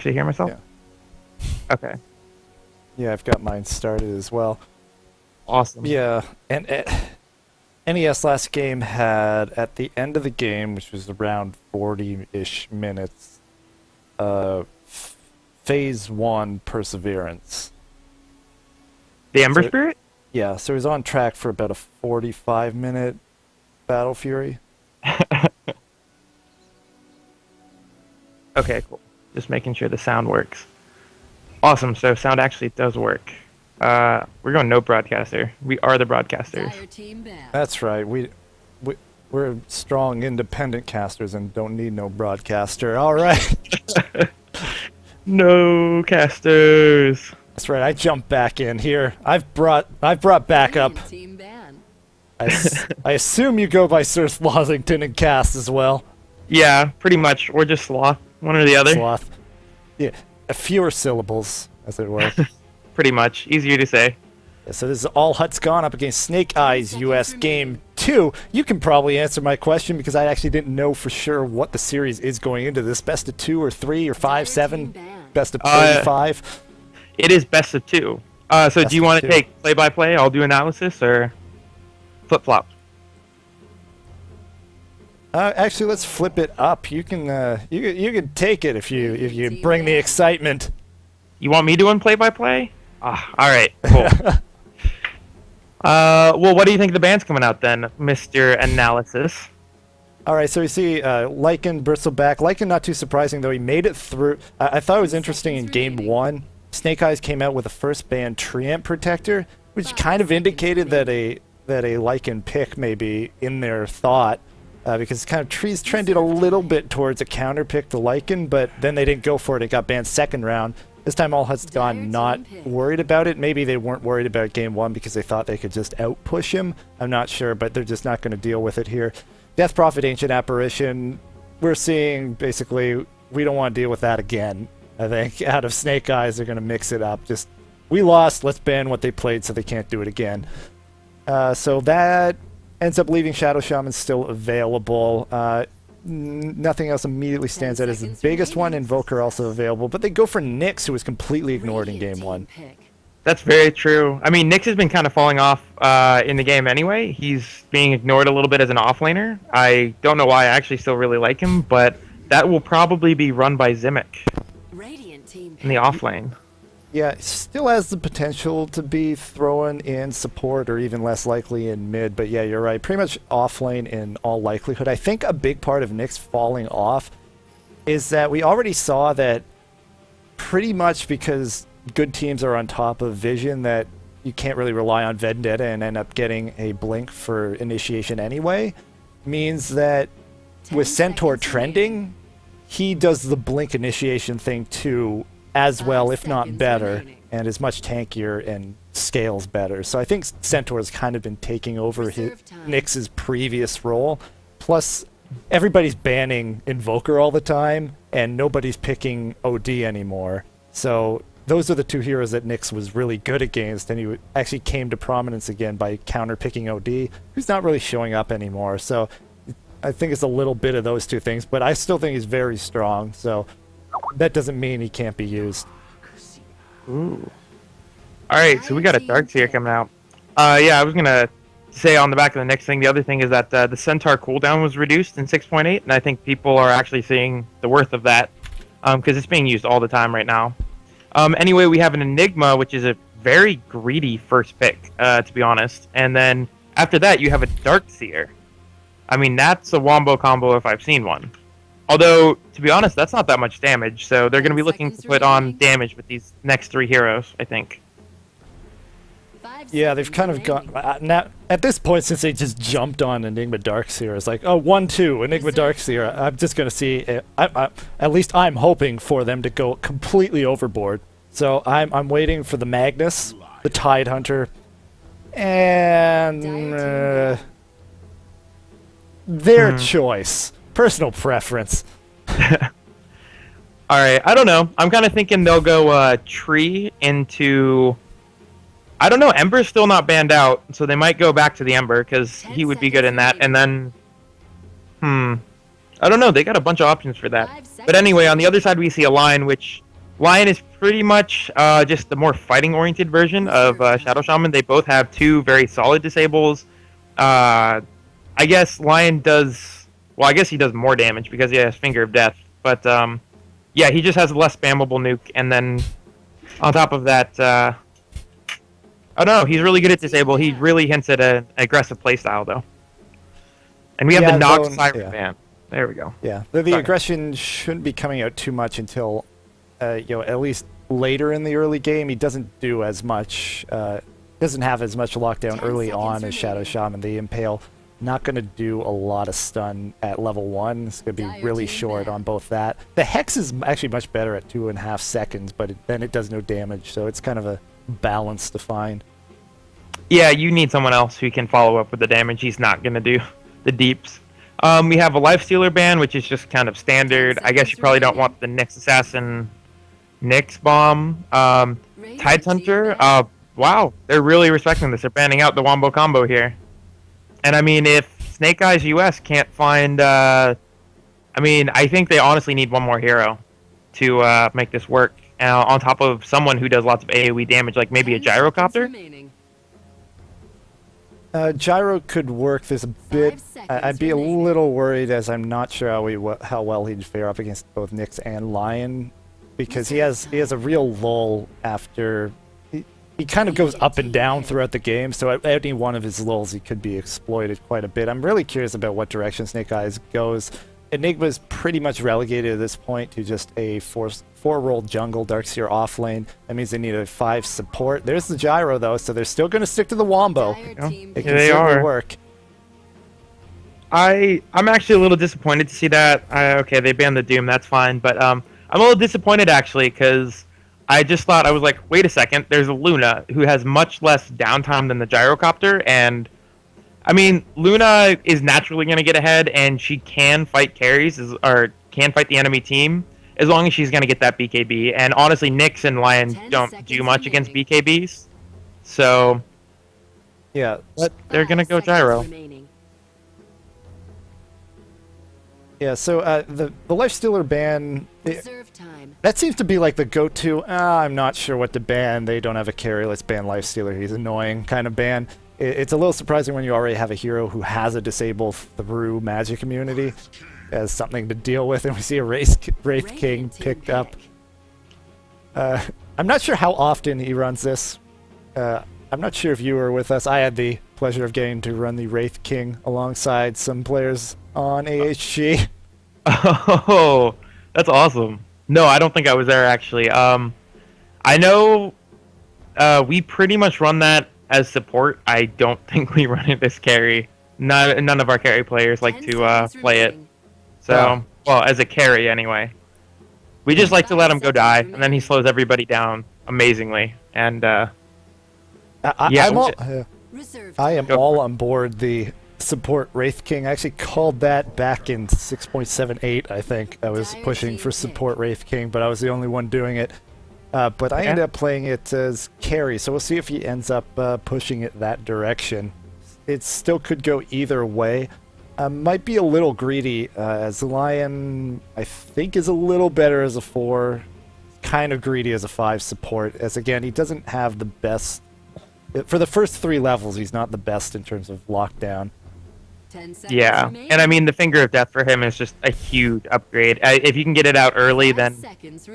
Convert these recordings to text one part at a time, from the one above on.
actually hear myself? Yeah. Okay. Yeah, I've got mine started as well. Awesome. Yeah, and NES last game had, at the end of the game, which was around 40-ish minutes, Phase 1 Perseverance. The Ember So- Spirit? Yeah, so he's on track for about a 45-minute Battle Fury. Okay, cool. Just making sure the sound works. Awesome, so sound actually does work. We're going no broadcaster. We are the broadcasters. Dire team bad. That's right. We're strong, independent casters and don't need no broadcaster. All right. No casters. That's right. I jumped back in here. I've brought backup. Brilliant team bad. I assume you go by Sir Slothington and cast as well. Yeah, pretty much. Or just Sloth. One or the other. Sloth. Yeah, fewer syllables, as it were. Pretty much. Easier to say. Yeah, so this is All Huts Gone up against Snake Eyes US Game 2. You can probably answer my question because I actually didn't know for sure what the series is going into this. Best of 2 or 3 or 5, 7? Best of 35? It is best of 2. So do you want to take play-by-play? I'll do analysis, or flip-flop? Actually, let's flip it up. You can you can take it if you bring the excitement. You want me doing play-by-play? Ah, all right, cool. Well, what do you think of the band's coming out then, Mr. Analysis? All right, so you see Lycan, Bristleback. Lycan, not too surprising, though. He made it through. I thought it was interesting in Game 1. Snake Eyes came out with a first band Treant Protector, which kind of indicated that a Lycan pick may be in their thought, because kind of trees trended a little bit towards a counter pick to Lycan, but then they didn't go for it. It got banned second round. This time All Huts Gone not worried about it. Maybe they weren't worried about Game 1 because they thought they could just out-push him. I'm not sure, but they're just not going to deal with it here. Death Prophet, Ancient Apparition, we're seeing basically we don't want to deal with that again. I think out of Snake Eyes, they're going to mix it up. Just, we lost, let's ban what they played so they can't do it again. So that ends up leaving Shadow Shaman still available. Nothing else immediately stands out as the biggest one. Invoker also available, but they go for Nyx, who was completely ignored in Game 1. That's very true. I mean, Nyx has been kind of falling off in the game anyway. He's being ignored a little bit as an offlaner. I don't know why. I actually still really like him, but that will probably be run by Zimic in the offlane. Yeah, still has the potential to be thrown in support or even less likely in mid, but yeah, you're right. Pretty much offlane in all likelihood. I think a big part of Nyx falling off is that we already saw that pretty much because good teams are on top of Vision that you can't really rely on Vendetta and end up getting a blink for initiation anyway, means that with Centaur trending, he does the blink initiation thing too as well, if not better, and is much tankier and scales better. So I think Centaur's kind of been taking over Nyx's previous role. Plus, everybody's banning Invoker all the time, and nobody's picking OD anymore. So those are the two heroes that Nyx was really good against, and he actually came to prominence again by counter-picking OD, who's not really showing up anymore. So I think it's a little bit of those two things, but I still think he's very strong, so that doesn't mean he can't be used. Ooh. Alright, so we got a Darkseer coming out. Yeah, I was going to say on the back of the next thing, the other thing is that the Centaur cooldown was reduced in 6.8, and I think people are actually seeing the worth of that, because it's being used all the time right now. Anyway, we have an Enigma, which is a very greedy first pick, to be honest. And then after that, you have a Darkseer. I mean, that's a wombo combo if I've seen one. Although, to be honest, that's not that much damage, so they're going to be looking to put on damage with these next three heroes, I think. Yeah, they've kind of gone... now, at this point, since they just jumped on Enigma Darkseer, it's like, oh, 1-2, Enigma Darkseer. I'm just going to see... at least I'm hoping for them to go completely overboard. So I'm waiting for the Magnus, the Tidehunter, and... their choice. Personal preference. Alright, I don't know. I'm kind of thinking they'll go Tree into... I don't know, Ember's still not banned out, so they might go back to the Ember, because he would be good in that, and then... I don't know, they got a bunch of options for that. But anyway, on the other side we see a line which Lion is pretty much just the more fighting-oriented version of Shadow Shaman. They both have two very solid disables. I guess Lion does. Well, I guess he does more damage because he has Finger of Death. But yeah, he just has less spammable nuke, and then on top of that, oh no, he's really good at disable. He really hints at an aggressive playstyle though. And we have Yeah, the Nox though, Siren yeah. ban. There we go. Yeah, the aggression shouldn't be coming out too much until, at least later in the early game. He doesn't do as much, doesn't have as much lockdown early on as Shadow Shaman. The Impale, not going to do a lot of stun at level 1. It's going to be really short on both that. The Hex is actually much better at 2.5 seconds, but then it does no damage, so it's kind of a balance to find. Yeah, you need someone else who can follow up with the damage. He's not going to do the deeps. We have a Lifestealer ban, which is just kind of standard. I guess you probably don't want the Nyx Assassin Nyx Bomb. Tide Hunter, wow, they're really respecting this. They're banning out the Wombo combo here. And I mean, if Snake Eyes US can't find, I think they honestly need one more hero to make this work. On top of someone who does lots of AoE damage, like maybe a Gyrocopter. Gyro could work. There's a bit. I'd be a little worried, as I'm not sure how well he'd fare up against both Nyx and Lion, because he has a real lull after. He kind of goes up and down throughout the game, so at any one of his lulls he could be exploited quite a bit. I'm really curious about what direction Snake Eyes goes. Enigma's pretty much relegated at this point to just a 4-role jungle, Darkseer off lane. That means they need a 5 support. There's the Gyro, though, so they're still going to stick to the Wombo. It can certainly work. I'm actually a little disappointed to see that. Okay, they banned the Doom, that's fine. But I'm a little disappointed, actually, because I just thought, I was like, wait a second, there's a Luna who has much less downtime than the Gyrocopter, and I mean, Luna is naturally going to get ahead, and she can fight carries, or can fight the enemy team, as long as she's going to get that BKB. And honestly, Nyx and Lion don't do much against BKBs, so yeah, but they're going to go Gyro. Yeah, so the Lifestealer ban, that seems to be like the go-to, I'm not sure what to ban, they don't have a carry, let's ban Lifestealer, he's annoying kind of ban. It's a little surprising when you already have a hero who has a disable through magic immunity as something to deal with, and we see a Wraith King picked up. I'm not sure how often he runs this. I'm not sure if you were with us. I had the pleasure of getting to run the Wraith King alongside some players on AHG. Oh, that's awesome. No, I don't think I was there, actually. I know we pretty much run that as support. I don't think we run it as carry. None of our carry players like to play it. So, well, as a carry anyway. We just like to let him go die, and then he slows everybody down amazingly. And I am all on board the support Wraith King. I actually called that back in 6.78, I think. I was pushing for support Wraith King, but I was the only one doing it. But I ended up playing it as carry, so we'll see if he ends up pushing it that direction. It still could go either way. Might be a little greedy, as Lion, I think, is a little better as a 4. Kind of greedy as a 5 support, as again, he doesn't have the best... For the first 3 levels, he's not the best in terms of lockdown. Yeah, and I mean, the Finger of Death for him is just a huge upgrade. If you can get it out early, then...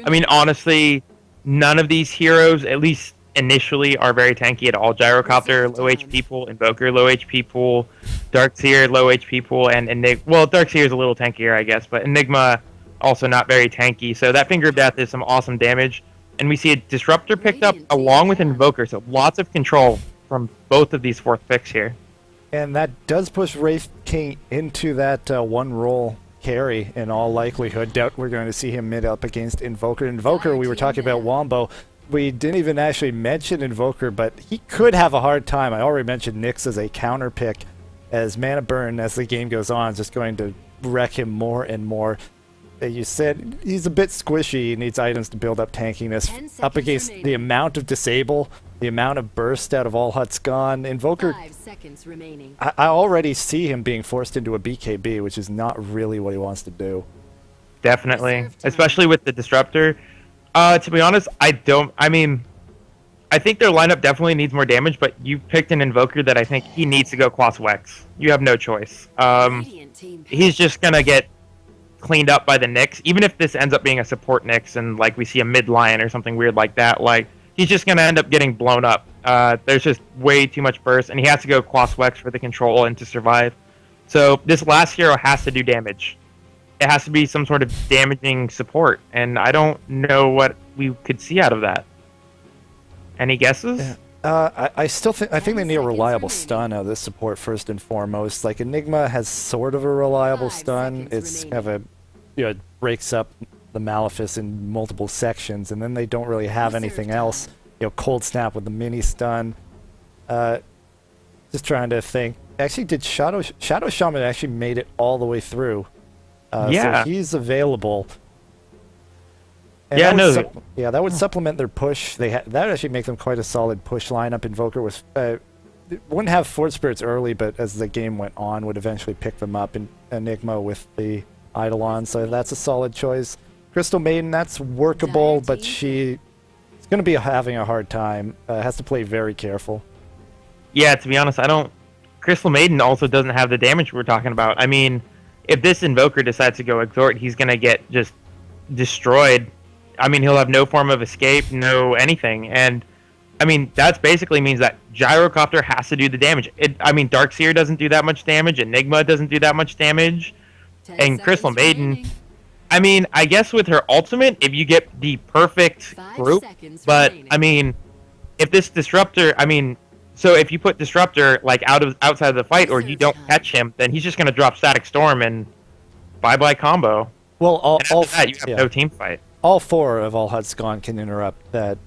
I mean, honestly... None of these heroes, at least initially, are very tanky at all. Gyrocopter, low HP pool. Invoker, low HP pool. Darkseer, low HP pool. And Enigma... Well, Darkseer is a little tankier, I guess. But Enigma, also not very tanky. So that Finger of Death is some awesome damage. And we see a Disruptor picked up along with Invoker. So lots of control from both of these 4th picks here. And that does push Wraith King into that 1-roll carry in all likelihood. Doubt we're going to see him mid up against Invoker. Invoker, we were talking about Wombo. We didn't even actually mention Invoker, but he could have a hard time. I already mentioned Nyx as a counter pick, as Mana Burn, as the game goes on, is just going to wreck him more and more. You said he's a bit squishy. He needs items to build up tankiness. Up against the amount of disable, the amount of burst out of All Huts Gone. Invoker, 5 seconds remaining. I already see him being forced into a BKB, which is not really what he wants to do. Definitely. Especially with the Disruptor. To be honest, I don't. I mean, I think their lineup definitely needs more damage, but you picked an Invoker that I think he needs to go Quas Wex. You have no choice. He's just gonna get cleaned up by the Nyx. Even if this ends up being a support Nyx and like we see a mid Lion or something weird like that, like he's just gonna end up getting blown up. There's just way too much burst, and he has to go Quas Wex for the control and to survive. So this last hero has to do damage. It has to be some sort of damaging support, and I don't know what we could see out of that. Any guesses? Yeah. I still think they need a reliable stun out of this support first and foremost. Like Enigma has sort of a reliable stun. It's kind of a, it breaks up the Malefice in multiple sections, and then they don't really have anything else. Cold Snap with the mini stun. Just trying to think. Actually, did Shadow Shaman actually made it all the way through? Yeah. So he's available. And yeah, no. That would supplement their push. That would actually make them quite a solid push lineup. Invoker was wouldn't have Fort Spirits early, but as the game went on, would eventually pick them up in Enigma with the Eidolon. So that's a solid choice. Crystal Maiden, that's workable, but she's going to be having a hard time. Has to play very careful. Yeah, to be honest, Crystal Maiden also doesn't have the damage we're talking about. I mean, if this Invoker decides to go Exhort, he's going to get just destroyed. I mean, he'll have no form of escape, no anything. And, I mean, that basically means that Gyrocopter has to do the damage. Darkseer doesn't do that much damage. Enigma doesn't do that much damage. And Crystal Maiden, I mean, I guess with her ultimate, if you get the perfect group, but, I mean, if this Disruptor, so if you put Disruptor like outside of the fight, or you don't catch him, then he's just gonna drop Static Storm and bye combo. Well, after that you have no team fight. All 4 of All Huts Gone can interrupt that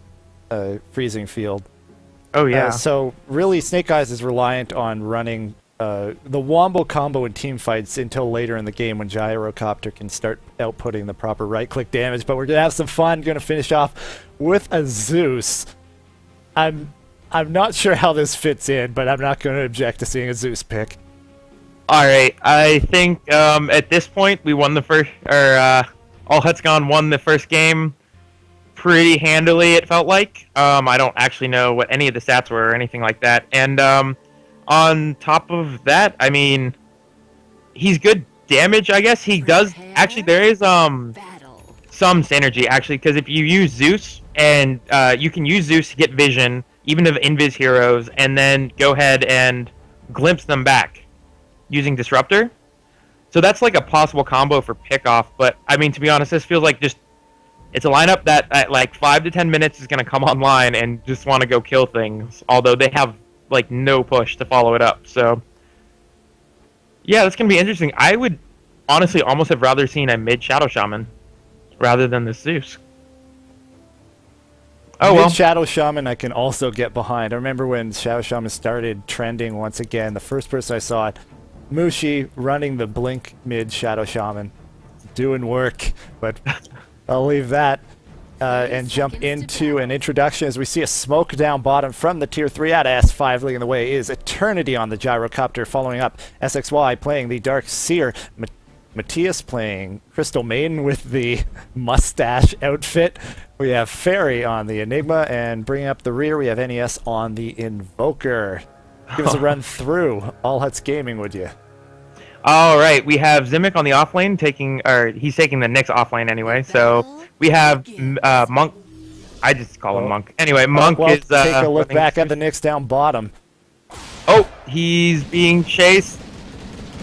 freezing field. Oh yeah. So really, Snake Eyes is reliant on running the Wombo combo in team fights until later in the game when Gyrocopter can start outputting the proper right-click damage. But we're gonna have some fun. Gonna finish off with a Zeus. I'm not sure how this fits in, but I'm not going to object to seeing a Zeus pick. All right, I think at this point we won the first, All Huts Gone won the first game pretty handily. It felt like. I don't actually know what any of the stats were or anything like that. And on top of that, I mean, he's good damage. I guess he does. Actually, there is some synergy actually, because if you use Zeus and you can use Zeus to get vision, even of Invis heroes, and then go ahead and glimpse them back using Disruptor. So that's like a possible combo for pickoff, but I mean, to be honest, this feels like it's a lineup that at like 5 to 10 minutes is going to come online and just want to go kill things, although they have like no push to follow it up. So yeah, that's going to be interesting. I would honestly almost have rather seen a mid Shadow Shaman rather than the Zeus. Oh well. Shadow Shaman I can also get behind. I remember when Shadow Shaman started trending once again, the first person I saw it, Mushi running the Blink mid Shadow Shaman. Doing work, but I'll leave that and jump into an introduction as we see a smoke down bottom from the tier 3 at S5. Leading the way is Eternity on the Gyrocopter, following up SXY playing the Dark Seer. Matthias playing Crystal Maiden with the mustache outfit. We have Fairy on the Enigma, and bringing up the rear, we have NES on the Invoker. Give us a run through All Huts Gaming, would you? All right, we have Zimic on the offlane he's taking the Nyx offlane anyway. So we have Monk. I just call him Monk. Anyway, Monk is take a look back at the Nyx down bottom. Oh, he's being chased.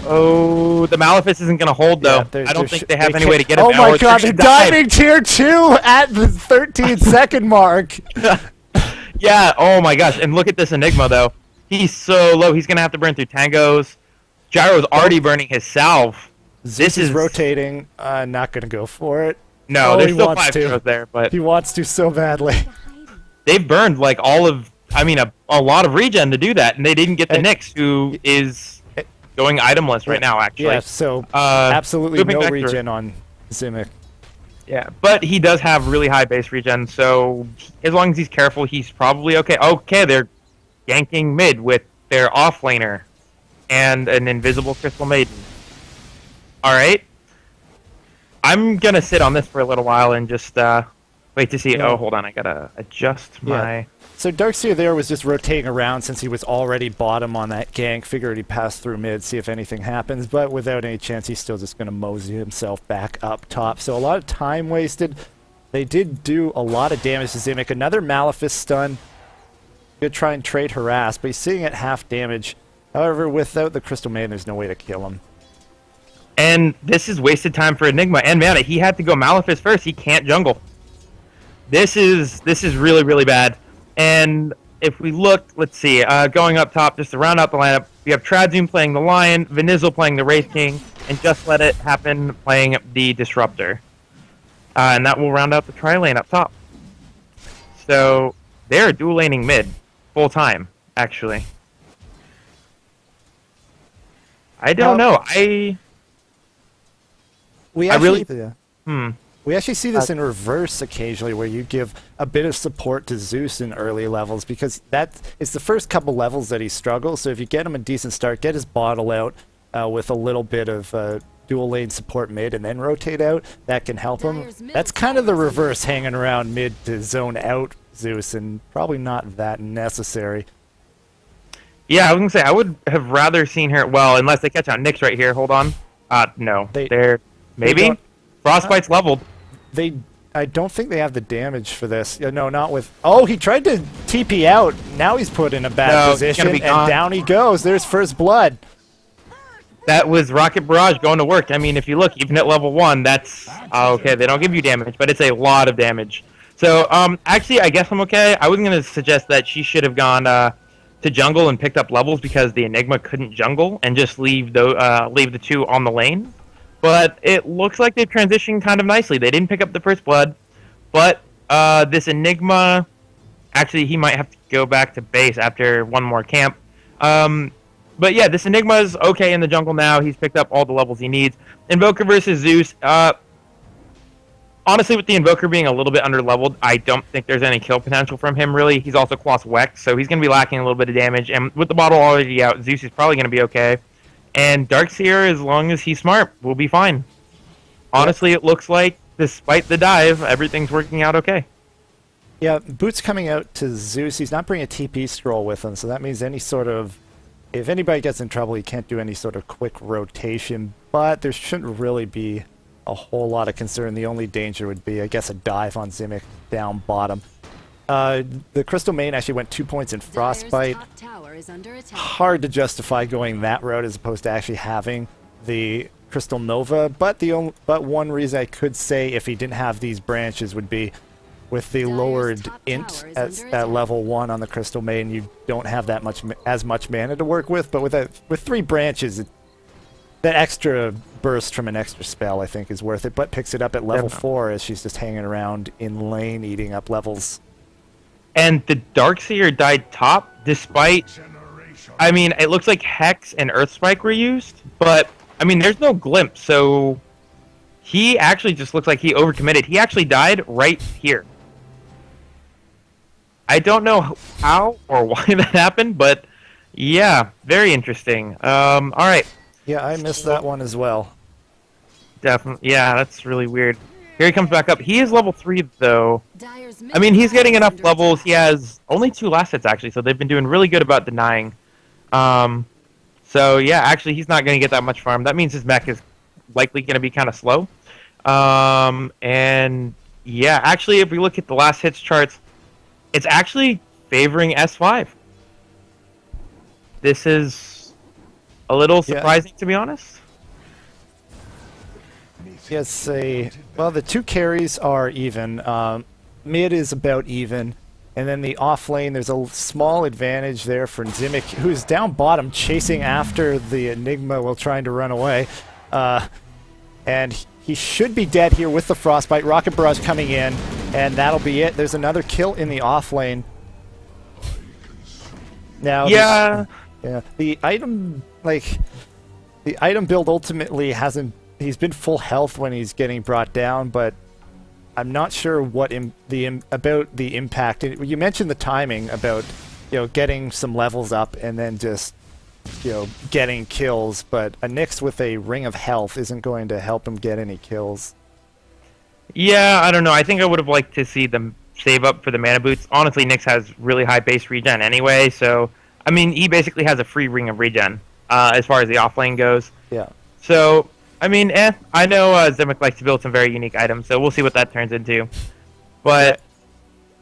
Oh, the Malefice isn't going to hold, though. I don't think they have any way to get him. Oh my god, they're diving tier 2 at the 13-second mark. Yeah, oh my gosh. And look at this Enigma, though. He's so low. He's going to have to burn through Tangos. Gyro's already burning his salve. This is rotating. Not going to go for it. No, there's still 5 heroes there, but he wants to so badly. They've burned like all of, a lot of regen to do that, and they didn't get the Nyx, who is going itemless right now, actually. Yeah, so absolutely no regen on Zimic. Yeah, but he does have really high base regen, so as long as he's careful, he's probably okay. Okay, they're ganking mid with their offlaner and an invisible Crystal Maiden. Alright. I'm gonna sit on this for a little while and just Wait to see. Yeah. Oh, hold on. I gotta adjust my. Yeah. So Darkseer there was just rotating around since he was already bottom on that gank. Figured he'd pass through mid, see if anything happens, but without any chance, he's still just going to mosey himself back up top. So a lot of time wasted. They did do a lot of damage to Zimic. Another Malefice stun. Could try and trade Harass, but he's sitting at half damage. However, without the Crystal Maiden, there's no way to kill him. And this is wasted time for Enigma and Mana. He had to go Malefice first. He can't jungle. This is really, really bad. And if we look, let's see, going up top, just to round out the lineup, we have Tradzoom playing the Lion, Venizel playing the Wraith King, and Just Let It Happen playing the Disruptor. And that will round out the tri-lane up top. So they're dual laning mid, full time, actually. I don't know. We I actually, really. We actually see this in reverse occasionally, where you give a bit of support to Zeus in early levels, because it's the first couple levels that he struggles. So if you get him a decent start, get his bottle out with a little bit of dual lane support mid, and then rotate out, that can help him. That's kind of the reverse, hanging around mid to zone out Zeus, and probably not that necessary. Yeah, I was gonna say I would have rather seen her. Well, unless they catch out Nyx right here. Hold on. No, they're maybe Frostbite's leveled. I don't think they have the damage for this. No, not with. Oh, he tried to TP out. Now he's put in a bad position, and down he goes. There's first blood. That was Rocket Barrage going to work. I mean, if you look, even at level 1, that's okay. They don't give you damage, but it's a lot of damage. So, actually, I guess I'm okay. I was gonna suggest that she should have gone to jungle and picked up levels, because the Enigma couldn't jungle, and just leave the two on the lane. But it looks like they've transitioned kind of nicely. They didn't pick up the first blood, but this Enigma, actually, he might have to go back to base after one more camp. But yeah, this Enigma is okay in the jungle now. He's picked up all the levels he needs. Invoker versus Zeus. Honestly, with the Invoker being a little bit underleveled, I don't think there's any kill potential from him, really. He's also Class Wex, so he's going to be lacking a little bit of damage. And with the bottle already out, Zeus is probably going to be okay. And Darkseer, as long as he's smart, will be fine. Honestly, it looks like, despite the dive, everything's working out okay. Yeah, Boots coming out to Zeus. He's not bringing a TP scroll with him, so that means any sort of... If anybody gets in trouble, he can't do any sort of quick rotation. But there shouldn't really be a whole lot of concern. The only danger would be, I guess, a dive on Zimic down bottom. The Crystal Main actually went 2 points in Frostbite. Hard to justify going that route as opposed to actually having the Crystal Nova, but one reason I could say if he didn't have these branches would be with the lowered int at level 1 on the Crystal Main, you don't have as much mana to work with, but with 3 branches, that extra burst from an extra spell I think is worth it, but picks it up at level 4 as she's just hanging around in lane eating up levels. And the Darkseer died top, despite... I mean, it looks like Hex and Earthspike were used, but, I mean, there's no glimpse, so... He actually just looks like he overcommitted. He actually died right here. I don't know how or why that happened, but, yeah, very interesting. Alright. Yeah, I missed that one as well. Definitely. Yeah, that's really weird. Here he comes back up. He is level 3, though. I mean, he's getting enough levels. He has only 2 last hits, actually, so they've been doing really good about denying. So, yeah, actually, he's not going to get that much farm. That means his mech is likely going to be kind of slow. And, yeah, actually, if we look at the last hits charts, it's actually favoring S5. This is a little surprising, to be honest. Yes, well, the 2 carries are even. Mid is about even. And then the off lane, there's a small advantage there for Zimic, who's down bottom, chasing after the Enigma while trying to run away. And he should be dead here with the Frostbite. Rocket Barrage coming in, and that'll be it. There's another kill in the off lane. Now, the item, the item build ultimately hasn't... He's been full health when he's getting brought down, but I'm not sure what about the impact. You mentioned the timing about, getting some levels up and then just, getting kills, but a Nyx with a ring of health isn't going to help him get any kills. Yeah, I don't know. I think I would have liked to see them save up for the mana boots. Honestly, Nyx has really high base regen anyway, so I mean, he basically has a free ring of regen as far as the offlane goes. Yeah. So, I mean, I know Zemek likes to build some very unique items, so we'll see what that turns into. But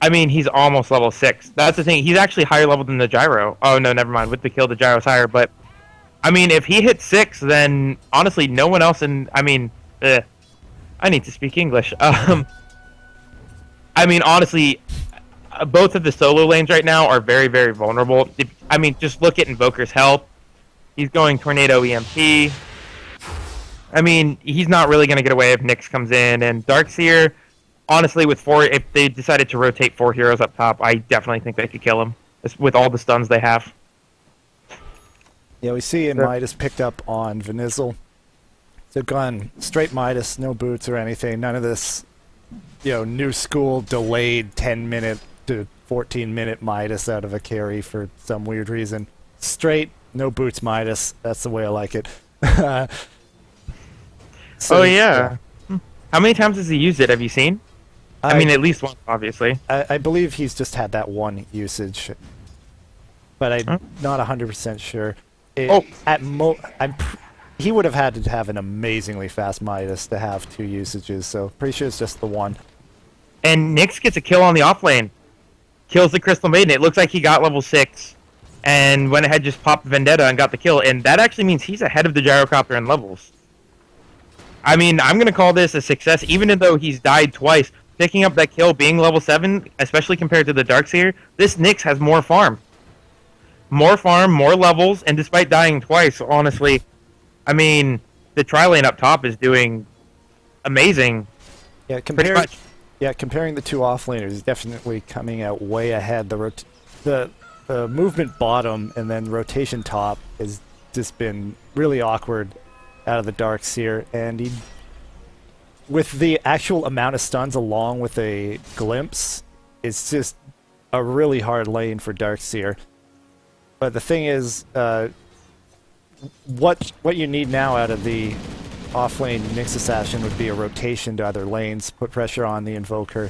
I mean, he's almost level 6. That's the thing. He's actually higher level than the gyro. Oh no, never mind. With the kill, the gyro's higher. But I mean, if he hits 6, then honestly, no one else. I mean, I need to speak English. I mean, honestly, both of the solo lanes right now are very, very vulnerable. I mean, just look at Invoker's health. He's going Tornado EMP. I mean, he's not really going to get away if Nyx comes in. And Darkseer, honestly, if they decided to rotate 4 heroes up top, I definitely think they could kill him with all the stuns they have. Yeah, we see Midas picked up on Venizel. So gone straight Midas, no boots or anything. None of this, new school delayed 10-minute to 14-minute Midas out of a carry for some weird reason. Straight, no boots Midas. That's the way I like it. So, yeah. How many times has he used it? Have you seen? I mean, at least once, obviously. I believe he's just had that one usage, but I'm not 100% sure. He would have had to have an amazingly fast Midas to have 2 usages, so pretty sure it's just the one. And Nyx gets a kill on the offlane. Kills the Crystal Maiden. It looks like he got level 6, and went ahead just popped Vendetta and got the kill, and that actually means he's ahead of the Gyrocopter in levels. I mean, I'm going to call this a success, even though he's died twice. Picking up that kill, being level 7, especially compared to the Darkseer, this Nyx has more farm. More farm, more levels, and despite dying twice, honestly, I mean, the tri-lane up top is doing amazing. Yeah, comparing the 2 offlaners, he's definitely coming out way ahead. The movement bottom and then rotation top has just been really awkward out of the Darkseer, and with the actual amount of stuns along with a glimpse, it's just a really hard lane for Darkseer. But the thing is, what you need now out of the offlane Nyx Assassin would be a rotation to other lanes, put pressure on the Invoker.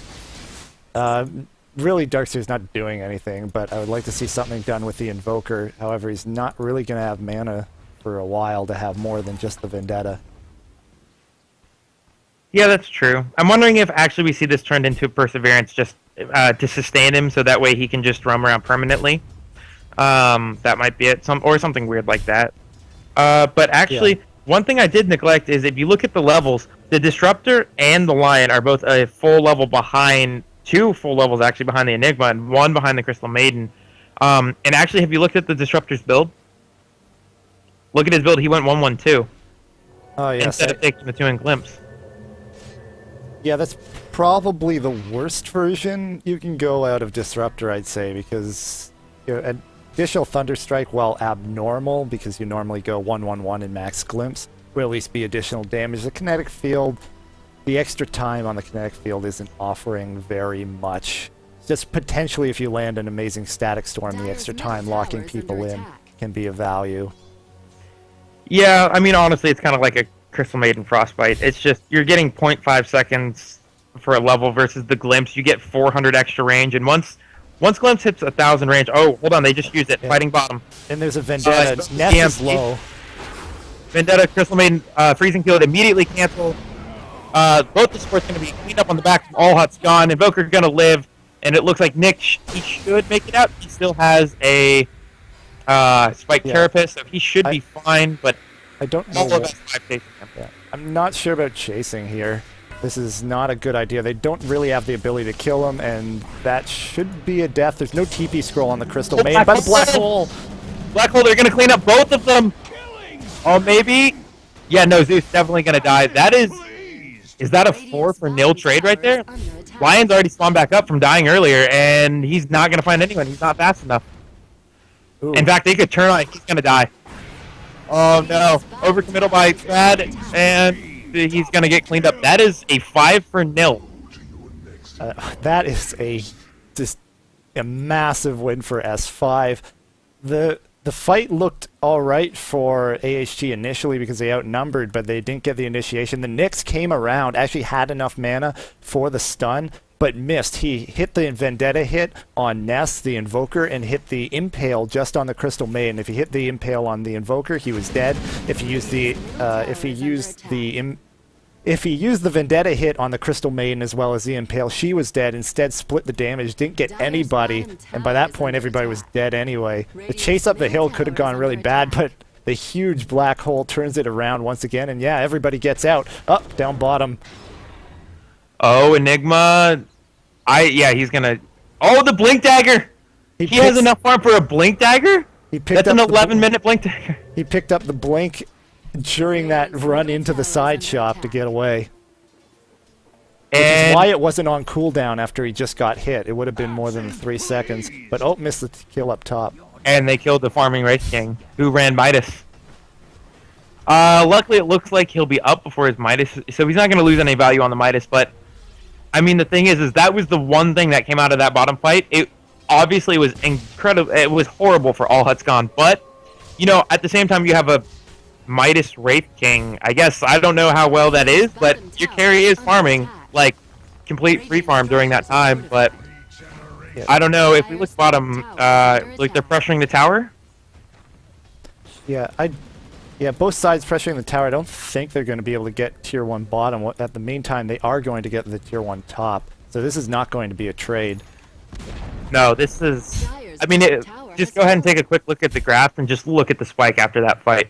Really, Darkseer's not doing anything, but I would like to see something done with the Invoker. However, he's not really going to have mana for a while to have more than just the Vendetta. Yeah, that's true. I'm wondering if actually we see this turned into Perseverance just to sustain him, so that way he can just roam around permanently. That might be it, or something weird like that. But actually, one thing I did neglect is if you look at the levels, the Disruptor and the Lion are both a full level behind, 2 full levels actually behind the Enigma, and 1 behind the Crystal Maiden. And actually, have you looked at the Disruptor's build? Look at his build. He went 1-1-2. Oh, yes. Instead of taking the 2 in Glimpse. Yeah, that's probably the worst version you can go out of Disruptor, I'd say, because additional Thunderstrike, while abnormal, because you normally go 1-1-1 in max Glimpse, will at least be additional damage. The kinetic field, the extra time on the kinetic field isn't offering very much. Just potentially, if you land an amazing Static Storm, the extra time locking people in can be of value. Yeah, I mean, honestly, it's kind of like a Crystal Maiden Frostbite. It's just, you're getting 0.5 seconds for a level versus the Glimpse. You get 400 extra range, and once Glimpse hits 1,000 range... Oh, hold on, they just used it. Yeah. Fighting bottom. And there's a Vendetta. Nest is low. Vendetta, Crystal Maiden, Freezing Field, immediately cancel. Both the supports going to be cleaned up on the back. All Hut's gone. Invoker's going to live, and it looks like Nick, he should make it out. He still has a Spike Carapace, so he should be fine, but I don't know. I'm not sure about chasing here. This is not a good idea. They don't really have the ability to kill him, and that should be a death. There's no TP scroll on the Crystal Maiden, but Black Hole! Black Hole, they're going to clean up both of them! Oh, maybe? Yeah, no, Zeus definitely going to die. That is that a 4-for-0 trade right there? Lion's already spawned back up from dying earlier, and he's not going to find anyone. He's not fast enough. Ooh. In fact, they could turn on, he's going to die. Oh no, overcommittal by Trad, and he's going to get cleaned up. That is a 5-for-0. That is just a massive win for S5. The the fight looked all right for AHG initially because they outnumbered, but they didn't get the initiation. The Nyx came around, actually had enough mana for the stun, but missed. He hit the Vendetta hit on Ness, the Invoker, and hit the Impale just on the Crystal Maiden. If he hit the Impale on the Invoker, he was dead. If he used the Vendetta hit on the Crystal Maiden as well as the Impale, she was dead. Instead, split the damage, didn't get anybody, and by that point, everybody was dead anyway. The chase up the hill could have gone really bad, but the huge black hole turns it around once again, and yeah, everybody gets out. Up, down bottom. Oh, Enigma. He's gonna... Oh, the Blink Dagger! He has enough farm for a Blink Dagger? That's an 11-minute Blink Dagger. He picked up the Blink during that run into the side shop to get away. Which is why it wasn't on cooldown after he just got hit. It would have been more than 3 seconds. But oh, missed the kill up top. And they killed the farming Wraith King, who ran Midas. Luckily, it looks like he'll be up before his Midas, so he's not going to lose any value on the Midas, but I mean, the thing is that was the one thing that came out of that bottom fight. It obviously was incredible. It was horrible for all Huts Gone, but, you know, at the same time, you have a Midas Wraith King. I guess, I don't know how well that is, but your carry is farming, like, complete free farm during that time, but I don't know. If we look bottom, like, they're pressuring the tower? Yeah, both sides pressuring the tower. I don't think they're going to be able to get tier 1 bottom. At the meantime, they are going to get the tier 1 top. So this is not going to be a trade. No, this is... I mean, just go ahead and take a quick look at the graph and just look at the spike after that fight.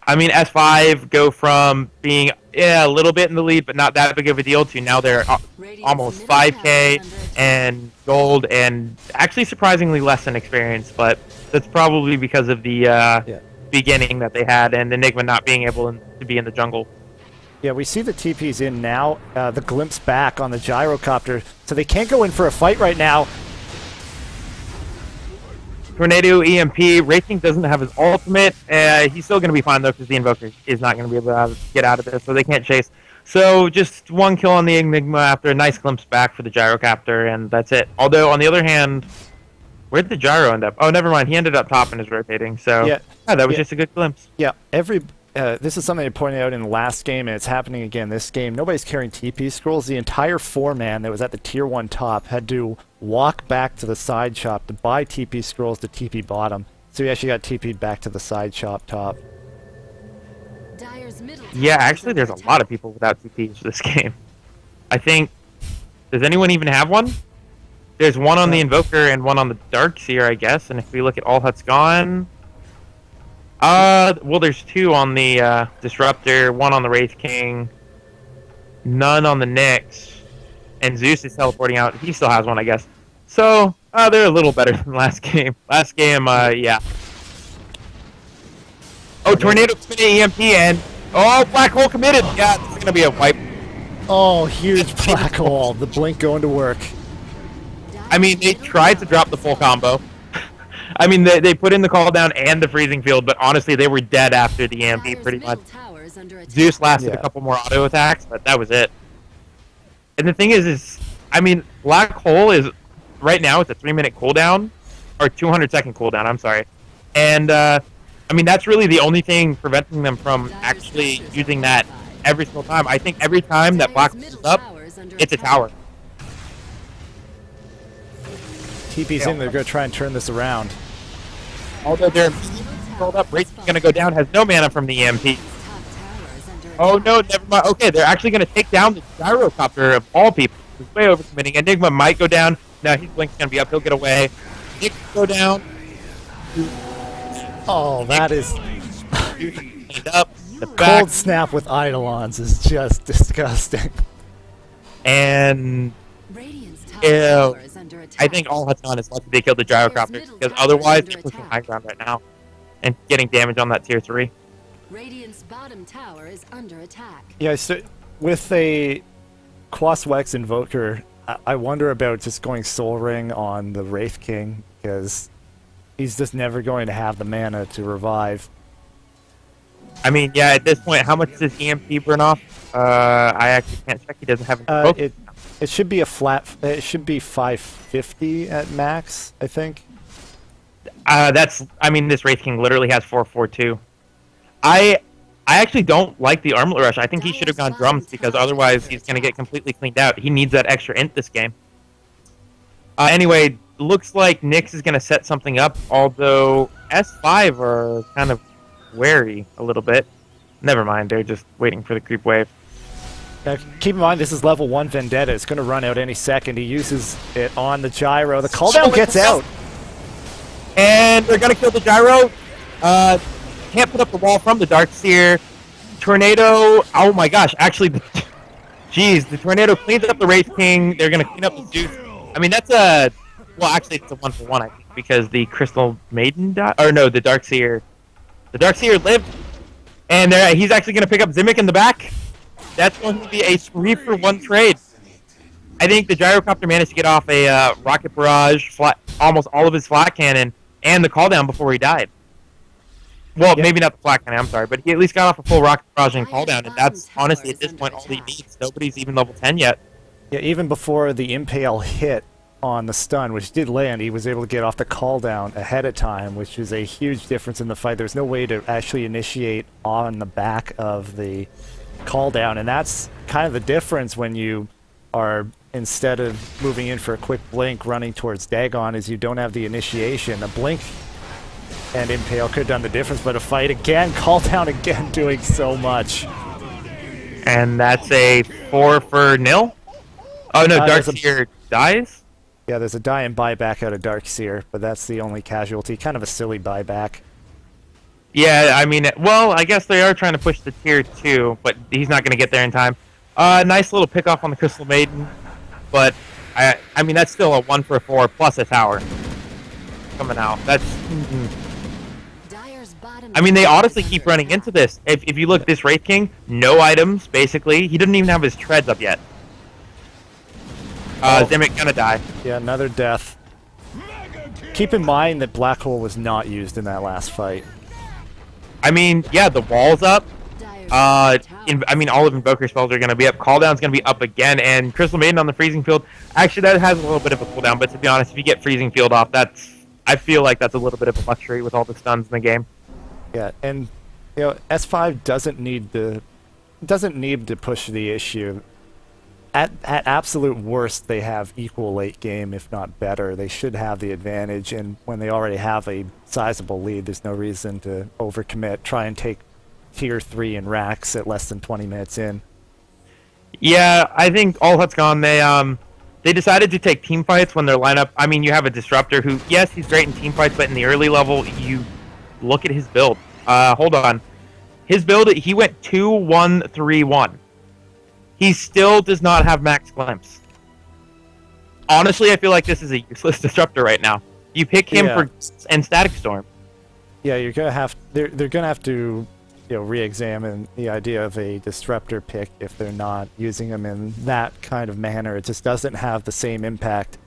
I mean, S5 go from being, a little bit in the lead, but not that big of a deal, to now they're almost 5k and gold, and actually surprisingly less than experience, but that's probably because of the... beginning that they had, and Enigma not being able to be in the jungle. Yeah, we see the TP's in now, the glimpse back on the gyrocopter, so they can't go in for a fight right now. Tornado EMP, Racing doesn't have his ultimate, he's still going to be fine though, because the Invoker is not going to be able to get out of this, so they can't chase. So just one kill on the Enigma after a nice glimpse back for the gyrocopter, and that's it. Although, on the other hand, where'd the gyro end up? Oh, never mind. He ended up top and is rotating. So yeah, that was just a good glimpse. Yeah, this is something I pointed out in the last game, and it's happening again this game. Nobody's carrying TP scrolls. The entire 4-man that was at the tier 1 top had to walk back to the side shop to buy TP scrolls to TP bottom. So he actually got TP'd back to the side shop top. Yeah, actually, there's a lot of people without TPs for this game. I think... Does anyone even have one? There's one on the Invoker and one on the Darkseer, I guess. And if we look at All Huts Gone... well, there's 2 on the Disruptor, 1 on the Wraith King, none on the Nyx, and Zeus is teleporting out. He still has one, I guess. So, they're a little better than last game. Last game, yeah. Oh, Tornado committed EMP, and... Oh, Black Hole committed! Yeah, this is going to be a wipe. Oh, huge Black Hole. The Blink going to work. I mean, they tried to drop the full combo. I mean, they put in the call down and the freezing field, but honestly, they were dead after the EMP, pretty much. Zeus lasted a couple more auto attacks, but that was it. And the thing is I mean, Black Hole is, right now, it's a 3-minute cooldown, or 200-second cooldown, I'm sorry. And, I mean, that's really the only thing preventing them from actually using that every single time. I think every time that Black Hole is up, it's a tower. TP's in, they're going to try and turn this around. Although they're rolled up, Racing's going to go down, has no mana from the EMP. Oh no, never mind. Okay, they're actually going to take down the gyrocopter of all people. He's way overcommitting. Enigma might go down. No, his Blink's going to be up. He'll get away. Nick go down. Oh, that is... up. The Cold Snap with Eidolons is just disgusting. And... I think all Huts Gone is lucky they killed the gyrocopter, because otherwise they're pushing high ground right now and getting damage on that tier 3. Radiant's bottom tower is under attack. Yeah, so with a Quaswex Invoker, I wonder about just going Soul Ring on the Wraith King, because he's just never going to have the mana to revive. I mean, yeah, at this point, how much does EMP burn off? I actually can't check. He doesn't have any It should be a flat. It should be 550 at max, I think. I mean, this Wraith King literally has 4-4-2. I actually don't like the Armlet Rush. I think he should have gone drums because otherwise he's going to get completely cleaned out. He needs that extra int this game. Anyway, looks like Nyx is going to set something up, although S5 are kind of wary a little bit. Never mind, they're just waiting for the creep wave. Now, keep in mind, this is level 1 Vendetta. It's going to run out any second. He uses it on the gyro. The cooldown gets out. And they're going to kill the gyro. Can't put up the wall from the Darkseer. Tornado, oh my gosh, actually, jeez, the Tornado cleans up the Wraith King. They're going to clean up the Zeus. I mean, that's a, well, actually, it's a 1-for-1, I think, because the Crystal Maiden died, or no, the Darkseer lived. And he's actually going to pick up Zimic in the back. That's going to be a 3-for-1 trade. I think the Gyrocopter managed to get off a Rocket Barrage, almost all of his flat cannon, and the call down before he died. Well, maybe not the flat cannon, I'm sorry, but he at least got off a full Rocket Barrage and call down, and that's honestly at this point all he needs. Nobody's even level 10 yet. Yeah, even before the Impale hit on the stun, which did land, he was able to get off the call down ahead of time, which is a huge difference in the fight. There's no way to actually initiate on the back of the call down, and that's kind of the difference when you are, instead of moving in for a quick blink, running towards Dagon, is you don't have the initiation. A blink and Impale could have done the difference, but a fight again, call down again, doing so much. And that's a 4-for-0? Oh no, Darkseer dies? Yeah, there's a die and buyback out of Darkseer, but that's the only casualty. Kind of a silly buyback. Yeah, I mean, well, I guess they are trying to push the tier 2, but he's not going to get there in time. Nice little pick off on the Crystal Maiden, but I mean, that's still a 1-for-4 plus a tower coming out. That's. I mean, they honestly keep running into this. If you look, this Wraith King, no items, basically. He doesn't even have his treads up yet. Zimic gonna die. Yeah, another death. Keep in mind that Black Hole was not used in that last fight. I mean, yeah, the wall's up. I mean, all of Invoker spells are gonna be up. Cooldown's gonna be up again, and Crystal Maiden on the Freezing Field. Actually, that has a little bit of a cooldown, but to be honest, if you get Freezing Field off, I feel like that's a little bit of a luxury with all the stuns in the game. Yeah, and you know, S5 doesn't need to push the issue. At absolute worst, they have equal late game, if not better. They should have the advantage, and when they already have a sizable lead, there's no reason to overcommit. Try and take tier 3 in racks at less than 20 minutes in. Yeah, I think All Hut's gone. They decided to take team fights when their lineup. I mean, you have a Disruptor who, yes, he's great in team fights, but in the early level, you look at his build. Hold on. His build, he went 2-1-3-1. He still does not have max glimpse. Honestly, I feel like this is a useless Disruptor right now. You pick him for and Static Storm. Yeah, you're gonna have. They're gonna have to, you know, re-examine the idea of a Disruptor pick if they're not using him in that kind of manner. It just doesn't have the same impact.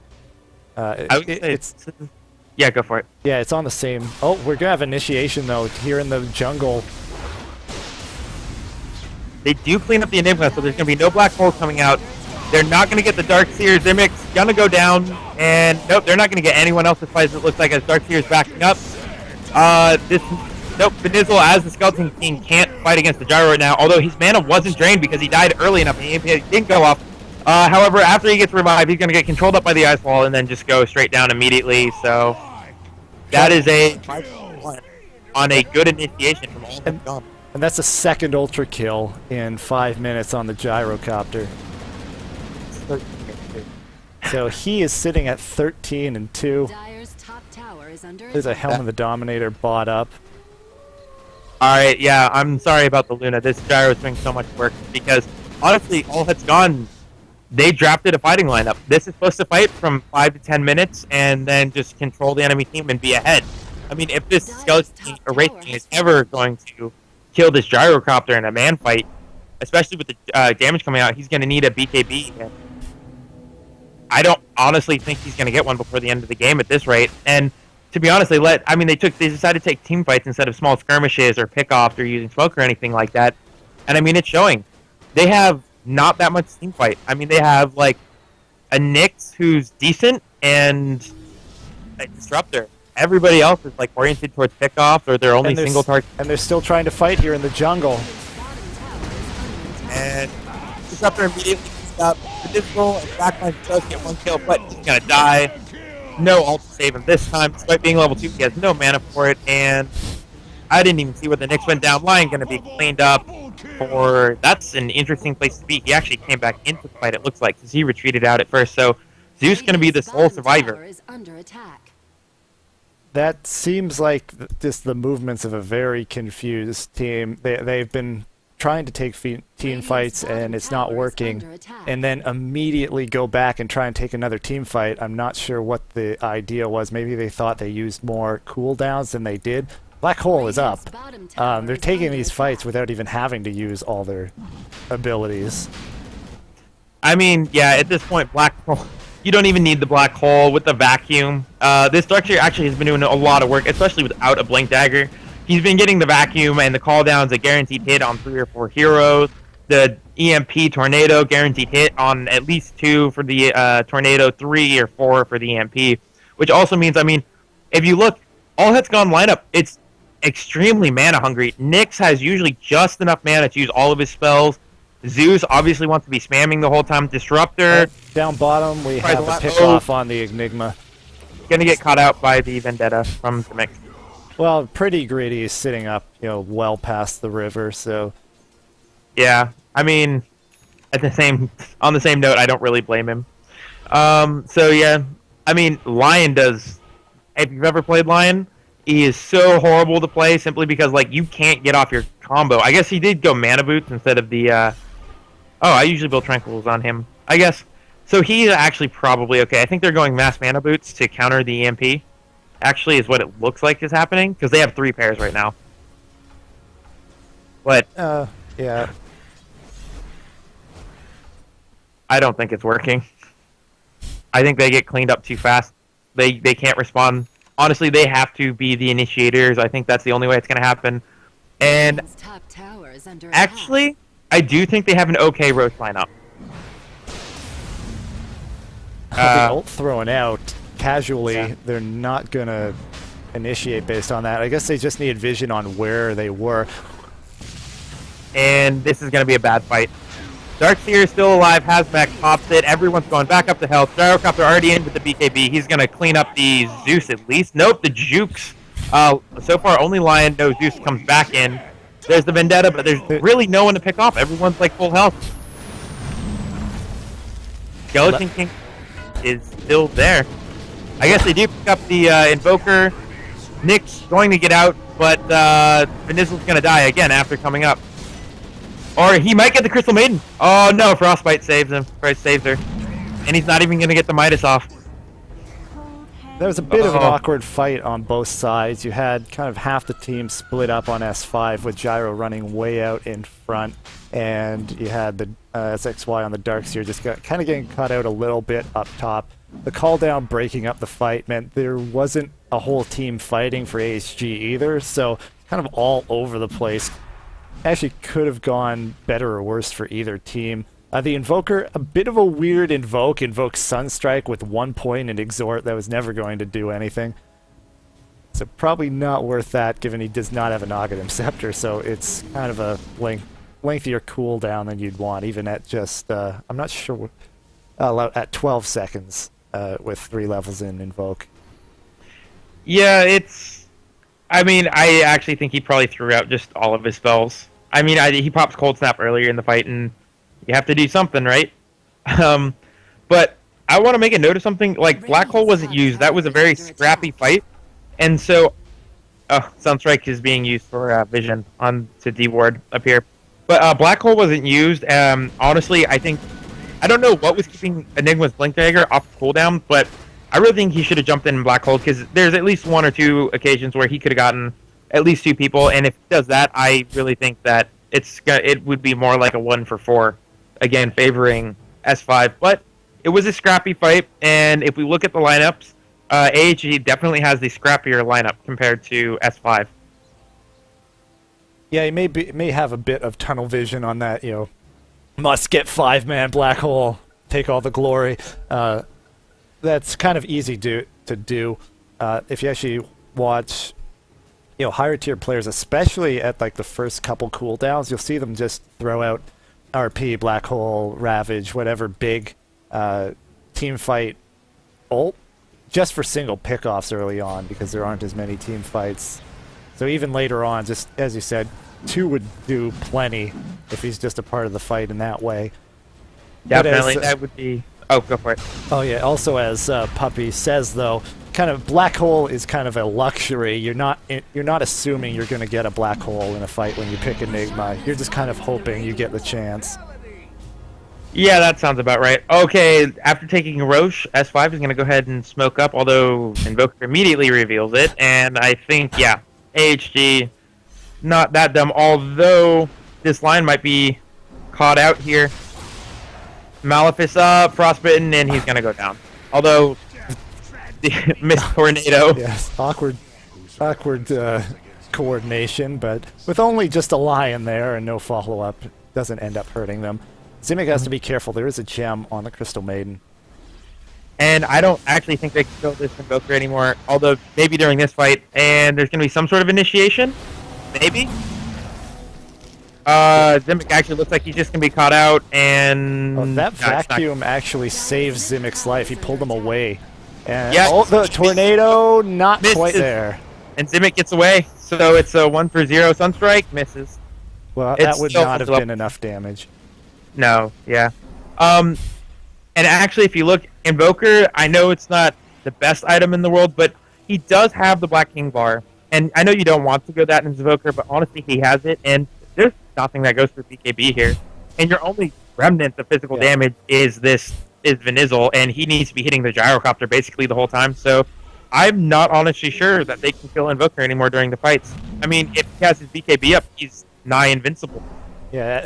Yeah, go for it. Yeah, it's on the same. Oh, we're gonna have initiation though here in the jungle. They do clean up the Enigma, so there's going to be no black holes coming out. They're not going to get the Darkseer. Zimic's going to go down, and nope, they're not going to get anyone else that fights. It looks like as Darkseer is backing up. Benizzle as the Skeleton King can't fight against the Gyro right now, although his mana wasn't drained because he died early enough and he didn't go off. However, after he gets revived, he's going to get controlled up by the Ice Wall and then just go straight down immediately, so that is a 5-1 on a good initiation from all of them. And that's a second Ultra Kill in 5 minutes on the Gyrocopter. So he is sitting at 13-2. There's a Helm of the Dominator bought up. Alright, yeah, I'm sorry about the Luna. This Gyro is doing so much work because, honestly, All Hut's gone. They drafted a fighting lineup. This is supposed to fight from 5 to 10 minutes and then just control the enemy team and be ahead. I mean, if this Skeleton King or Wraith King is ever going to kill this Gyrocopter in a man fight, especially with the damage coming out, he's going to need a BKB. And I don't honestly think he's going to get one before the end of the game at this rate. And to be honest, they decided to take team fights instead of small skirmishes or pickoffs or using smoke or anything like that. And I mean, it's showing. They have not that much team fight. I mean, they have like a Nyx who's decent and a Disruptor. everybody else is like oriented towards pickoffs or they're only And single target. and they're still trying to fight here in the jungle. And Disruptor immediately gets up. Medicinal and Backline does get one kill, but he's gonna die. No ult to save him this time, despite being level 2. He has no mana for it, and I didn't even see where the Nyx went down. Lion gonna be cleaned up. That's an interesting place to be. He actually came back into the fight, it looks like, because he retreated out at first. So Zeus gonna be the sole survivor. Is under attack. That seems like just the movements of a very confused team. They've been trying to take team fights and it's not working, and then immediately go back and try and take another team fight. I'm not sure what the idea was. Maybe they thought they used more cooldowns than they did. Black Hole is up. They're taking these fights without even having to use all their abilities. I mean, yeah, at this point, Black Hole, you don't even need the Black Hole with the vacuum. This Darkseer actually has been doing a lot of work, especially without a Blink Dagger. He's been getting the vacuum and the call downs a guaranteed hit on 3 or 4 heroes. The EMP Tornado guaranteed hit on at least 2 for the Tornado, 3 or 4 for the EMP. Which also means, I mean, if you look, all Hits Gone lineup, it's extremely mana hungry. Nyx has usually just enough mana to use all of his spells. Zeus obviously wants to be spamming the whole time. Disruptor. Down bottom, we have a pick off on the Enigma. Gonna get caught out by the Vendetta from the mix. Well, Pretty Greedy is sitting up, well past the river, so... Yeah, I mean, on the same note, I don't really blame him. So yeah, I mean, Lion does... If you've ever played Lion, he is so horrible to play simply because, like, you can't get off your combo. I guess he did go Mana Boots instead of the, Oh, I usually build Tranquils on him. I guess. So he's actually probably okay. I think they're going Mass Mana Boots to counter the EMP. Actually, is what it looks like is happening, because they have 3 pairs right now. But... yeah. I don't think it's working. I think they get cleaned up too fast. They can't respond. Honestly, they have to be the initiators. I think that's the only way it's going to happen. And Top tower is under actually, I do think they have an okay Roach lineup. The ult thrown out casually, yeah. They're not going to initiate based on that. I guess they just need vision on where they were. And this is going to be a bad fight. Darkseer is still alive. Hazmak pops it. Everyone's going back up to health. Gyrocopter already in with the BKB. He's going to clean up the Zeus at least. Nope, the Jukes. So far, only Lion. No, Zeus comes back in. There's the Vendetta, but there's really no one to pick off. Everyone's like full health. Skeleton King is still there. I guess they do pick up the Invoker. Nick's going to get out, but Venizel's going to die again after coming up. Or he might get the Crystal Maiden. Oh no, Frostbite saves him. Christ saves her. And he's not even going to get the Midas off. There was a bit of an awkward fight on both sides. You had kind of half the team split up on S5 with Gyro running way out in front. And you had the SXY on the Darkseer just kind of getting cut out a little bit up top. The call down breaking up the fight meant there wasn't a whole team fighting for AHG either. So kind of all over the place. Actually could have gone better or worse for either team. The Invoker, a bit of a weird invoke. Invokes Sunstrike with 1 point and Exhort. That was never going to do anything. So probably not worth that given he does not have an Aghanim Scepter. So it's kind of a lengthier cooldown than you'd want, even at just, I'm not sure, at 12 seconds with 3 levels in Invoke. Yeah, I mean, I actually think he probably threw out just all of his spells. I mean, he pops Cold Snap earlier in the fight, and you have to do something, right? But I want to make a note of something. Like, Black Hole wasn't used. That was a very scrappy fight. And so, Sunstrike is being used for vision on to D-Ward up here. But Black Hole wasn't used. Honestly, I don't know what was keeping Enigma's Blink Dagger off cooldown, but I really think he should have jumped in Black Hole, because there's at least 1 or 2 occasions where he could have gotten at least 2 people, and if he does that, I really think that it would be more like a 1 for 4, again, favoring S5. But it was a scrappy fight, and if we look at the lineups, AHG definitely has the scrappier lineup compared to S5. Yeah, he may have a bit of tunnel vision on that, must get 5-man Black Hole, take all the glory. That's kind of easy to do. if you actually watch, higher tier players, especially at like the first couple cooldowns, you'll see them just throw out RP, Black Hole, Ravage, whatever big team fight ult, just for single pickoffs early on, because there aren't as many team fights. So even later on, just as you said, 2 would do plenty if he's just a part of the fight in that way. Definitely, that would be... Oh, go for it. Oh yeah, also as Puppy says though, kind of Black Hole is kind of a luxury. You're not assuming you're going to get a Black Hole in a fight when you pick Enigma. You're just kind of hoping you get the chance. Yeah, that sounds about right. Okay, after taking Roche, S5 is going to go ahead and smoke up, although Invoker immediately reveals it, and I think, yeah, AHG, not that dumb, although this line might be caught out here. Malefice up, Frostbitten, and he's going to go down. Although, the missed Tornado. Yes, awkward coordination, but with only just a Lion there and no follow-up, doesn't end up hurting them. Zimic has to be careful. There is a gem on the Crystal Maiden. And I don't actually think they can kill this Invoker anymore, although maybe during this fight, and there's going to be some sort of initiation? Maybe? Zimic actually looks like he's just going to be caught out, and... Oh, that vacuum actually saves Zimic's life. He pulled him away. And yeah, the tornado, not misses. Quite there. And Zimic gets away, so it's a 1-for-0 Sunstrike, misses. Well, that would not have been enough damage. No, yeah. And actually, if you look, Invoker, I know it's not the best item in the world, but he does have the Black King bar. And I know you don't want to go that in Invoker, but honestly, he has it, and there's nothing that goes through BKB here. And your only remnant of physical damage is Venizel, and he needs to be hitting the gyrocopter basically the whole time. So I'm not honestly sure that they can kill Invoker anymore during the fights. I mean, if he has his BKB up, he's nigh invincible. Yeah,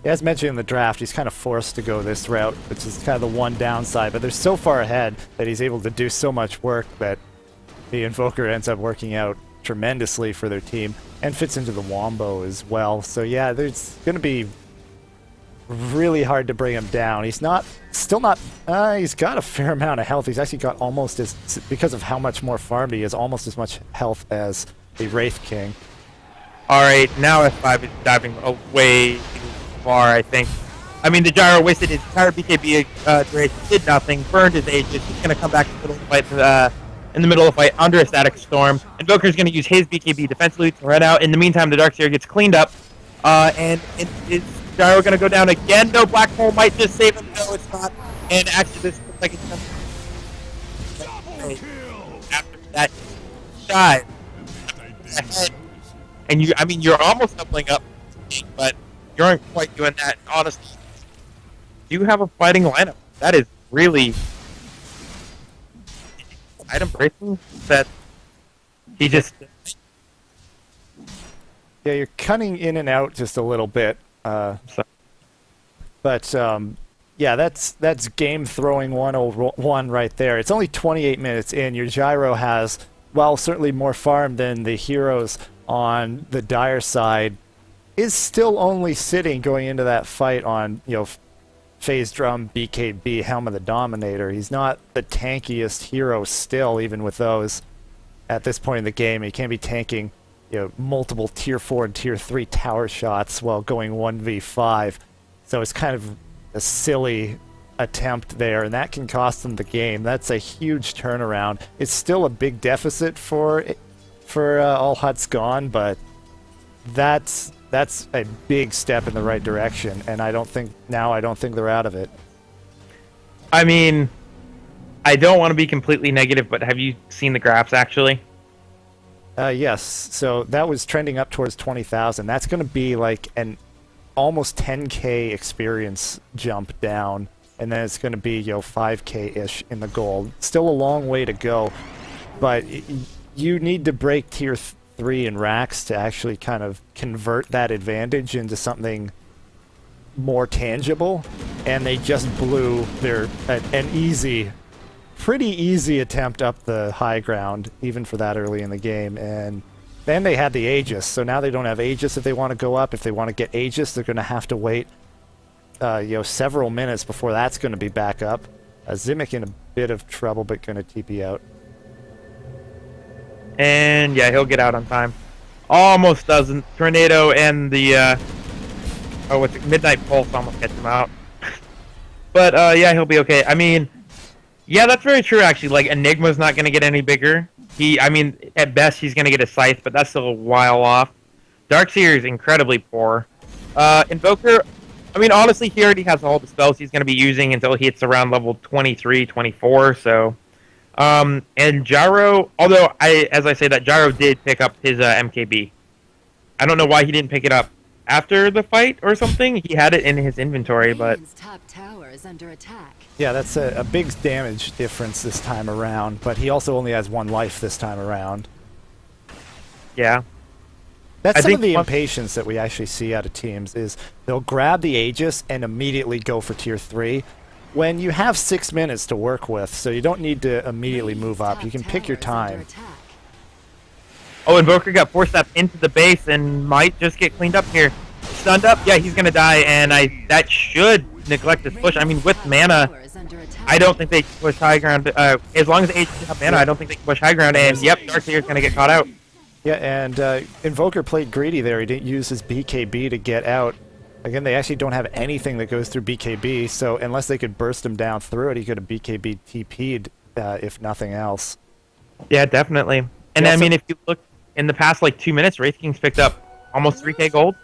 as mentioned in the draft, he's kind of forced to go this route, which is kind of the one downside, but they're so far ahead that he's able to do so much work that the Invoker ends up working out tremendously for their team, and fits into the Wombo as well. So yeah, there's going to be really hard to bring him down. He's got a fair amount of health. He's actually got almost because of how much more farmed he is, almost as much health as the Wraith King. Alright, now F5 is diving away too far, I think. I mean, the Gyro wasted his entire BKB duration, did nothing, burned his Aegis. He's going to come back in the middle of the fight, under a Static Storm. Invoker's going to use his BKB defensively to run out. In the meantime, the Darkseer gets cleaned up, and is Gyro going to go down again? No, Black Hole might just save him. No, it's not. And actually, this looks like it's after that dive ahead. And you're almost doubling up, but you aren't quite doing that. Honestly, you have a fighting lineup. That is really item breaking. That he just. Yeah, you're cutting in and out just a little bit. But yeah, that's game throwing 101 right there. It's only 28 minutes in. Your Gyro has, well, certainly more farm than the heroes on the Dire side, is still only sitting going into that fight on, Phase Drum, BKB, Helm of the Dominator. He's not the tankiest hero still, even with those at this point in the game. He can't be tanking, multiple Tier 4 and Tier 3 tower shots while going 1v5. So it's kind of a silly attempt there, and that can cost them the game. That's a huge turnaround. It's still a big deficit for All Huts Gone, but that's a big step in the right direction, and I don't think they're out of it. I mean, I don't want to be completely negative, but have you seen the graphs actually? Yes. So that was trending up towards 20,000. That's going to be like an almost 10k experience jump down, and then it's going to be 5k-ish in the gold. Still a long way to go, but you need to break Tier 3 in racks to actually kind of convert that advantage into something more tangible, and they just blew an pretty easy attempt up the high ground, even for that early in the game. And then they had the Aegis, so now they don't have Aegis if they want to go up. If they want to get Aegis, they're going to have to wait several minutes before that's going to be back up. Zimic in a bit of trouble, but going to TP out. And yeah, he'll get out on time. Almost doesn't. Tornado and the what's it? Midnight Pulse almost gets him out. But yeah, he'll be okay. I mean, yeah, that's very true actually. Like Enigma's not gonna get any bigger. I mean, at best he's gonna get a Scythe, but that's still a while off. Darkseer is incredibly poor. Invoker, I mean, honestly, he already has all the spells he's gonna be using until he hits around level 23, 24. So, and Gyro, although as I say that, Gyro did pick up his MKB. I don't know why he didn't pick it up after the fight or something. He had it in his inventory, but Radiant's top tower is under attack. Yeah, that's a big damage difference this time around, but he also only has 1 life this time around. yeah. That's I some of think the one- impatience that we actually see out of teams is they'll grab the Aegis and immediately go for tier 3 when you have 6 minutes to work with, so you don't need to immediately move up. You can pick your time. Oh, Invoker got forced up into the base and might just get cleaned up here. Stunned up, yeah, he's gonna die, and that should neglect this push. I mean, with mana, I don't think they can push high ground. As long as Aegis have mana, I don't think they can push high ground. And yep, Darkseer's gonna get caught out. Yeah, and Invoker played greedy there. He didn't use his BKB to get out. Again, they actually don't have anything that goes through BKB, so unless they could burst him down through it, he could have BKB TP'd, if nothing else. Yeah, definitely. And Yeah, I so- mean, if you look in the past like 2 minutes, Wraith King's picked up almost 3k gold.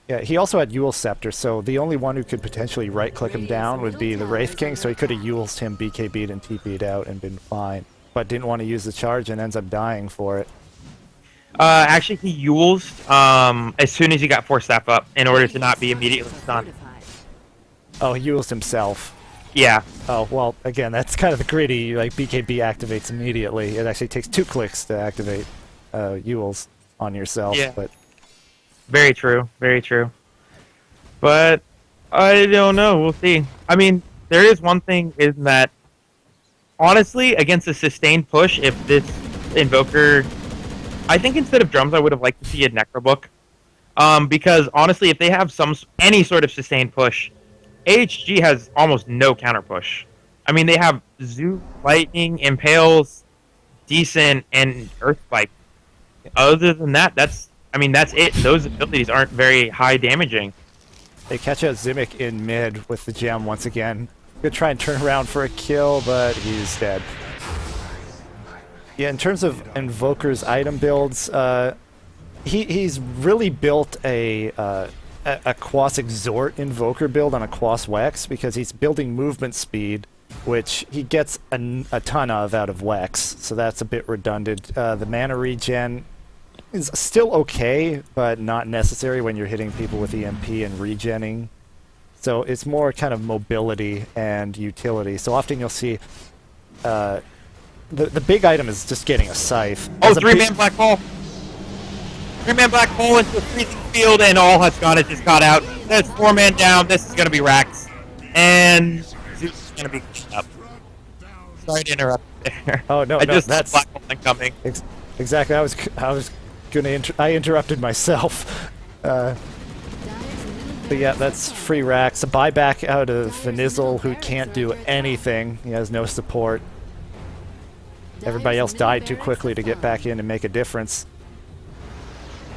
Yeah, he also had Yule Scepter, so the only one who could potentially right-click him down would be the Wraith King, so he could have Yule's him BKB'd and TP'd out and been fine, but didn't want to use the charge and ends up dying for it. Actually, he Yules as soon as he got Force Staff up in order to not be immediately stunned. Oh, he Yules himself. Yeah. Oh, well, again, that's kind of the greedy, like, BKB activates immediately. It actually takes 2 clicks to activate Yules on yourself, Yeah. but... Very true. Very true. But I don't know. We'll see. I mean, there is one thing is that honestly, against a sustained push, if this Invoker, I think instead of drums, I would have liked to see a Necrobook. Because honestly, if they have any sort of sustained push, AHG has almost no counter push. I mean, they have Zoo, Lightning, Impales, Decent, and Earthspike. Other than that, that's it. Those abilities aren't very high damaging. They catch out Zimic in mid with the gem once again. Gonna try and turn around for a kill, but he's dead. Yeah, in terms of Invoker's item builds, he's really built a Quas Exhort Invoker build on a Quas Wex because he's building movement speed, which he gets a ton of out of Wex, so that's a bit redundant. The mana regen is still okay, but not necessary when you're hitting people with EMP and regenning. So it's more kind of mobility and utility. So often you'll see the big item is just getting a scythe. Oh, As a 3-man black hole. 3-man black hole into a freezing field, and all has gone. It's just caught out. That's 4-man down. This is gonna be Rax, and Zeus is gonna be cleaned up. Sorry to interrupt there. Oh no, I no, just that's saw black hole incoming. exactly. I was gonna I interrupted myself. But yeah, that's free racks. A buyback out of Vanizel, who can't do anything. He has no support. Everybody else died too quickly to get back in and make a difference.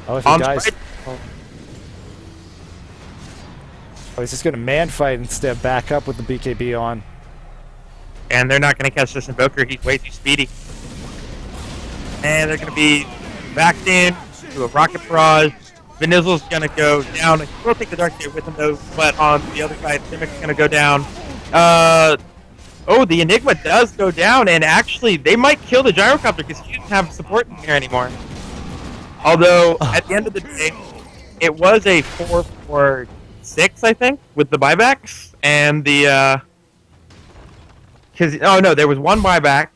Oh, if he dies... Oh, he's just gonna man fight instead, back up with the BKB on. And they're not gonna catch this Invoker. He's way too speedy. And they're gonna be backed in to a Rocket Barrage. Vanizel's gonna go down. He will take the Darkseer with him though, but on the other side, Simic's gonna go down. Oh, the Enigma does go down, and actually, they might kill the Gyrocopter because he doesn't have support in here anymore. Although, at the end of the day, it was a 4-4-6, I think, with the buybacks, and the, oh no, there was one buyback.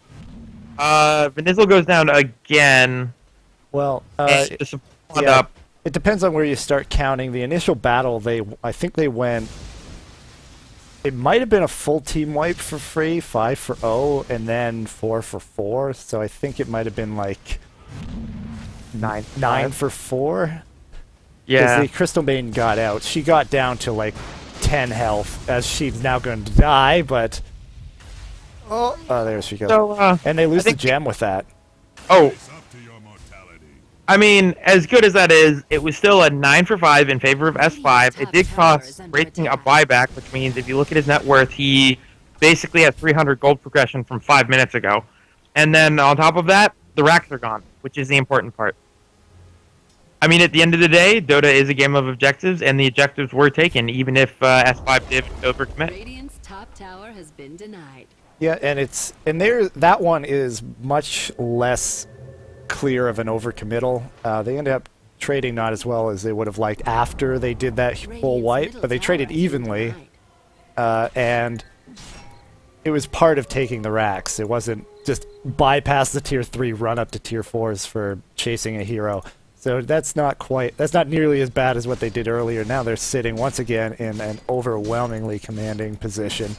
Vanizel goes down again. Well, And the support yeah, up. it depends on where you start counting. The initial battle, I think they went... It might have been a full team wipe for free, 5-0, and then 4-4, so I think it might have been like 9-4. Yeah. Because the Crystal Maiden got out. She got down to like 10 health, as she's now going to die, but... Oh, there she goes. So, and they lose I the think gem with that. Oh, I mean, as good as that is, it was still a 9 for 5 in favor of S5. It did cost breaking a buyback, which means if you look at his net worth, he basically has 300 gold progression from 5 minutes ago. And then on top of that, the racks are gone, which is the important part. I mean, at the end of the day, Dota is a game of objectives, and the objectives were taken, even if S5 did overcommit. Radiant's top tower has been denied. Yeah, and that one is much less clear of an overcommittal. They ended up trading not as well as they would have liked after they did that full wipe, but they traded evenly, and it was part of taking the racks. It wasn't just bypass the tier 3, run up to tier 4s for chasing a hero. So that's not nearly as bad as what they did earlier. Now they're sitting once again in an overwhelmingly commanding position.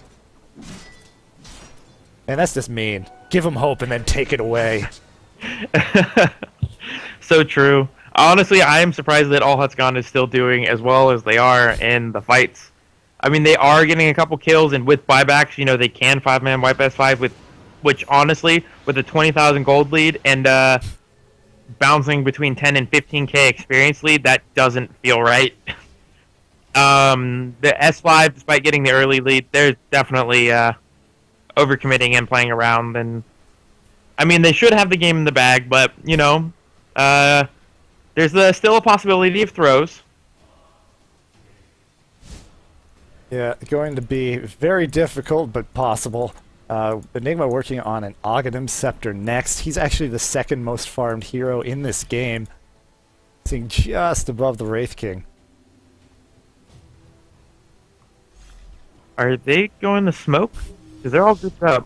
And that's just mean. Give them hope and then take it away. So true. Honestly, I am surprised that All Huts Gone is still doing as well as they are in the fights. I mean, they are getting a couple kills, and with buybacks, you know, they can 5-man wipe S5, which honestly, with a 20,000 gold lead and bouncing between 10 and 15k experience lead, that doesn't feel right. The S5, despite getting the early lead, they're definitely overcommitting and playing around, and I mean, they should have the game in the bag, but, you know, there's still a possibility of throws. Yeah, going to be very difficult, but possible. Enigma working on an Aghanim Scepter next. He's actually the second most farmed hero in this game, sitting just above the Wraith King. Are they going to smoke? Because they're all grouped up.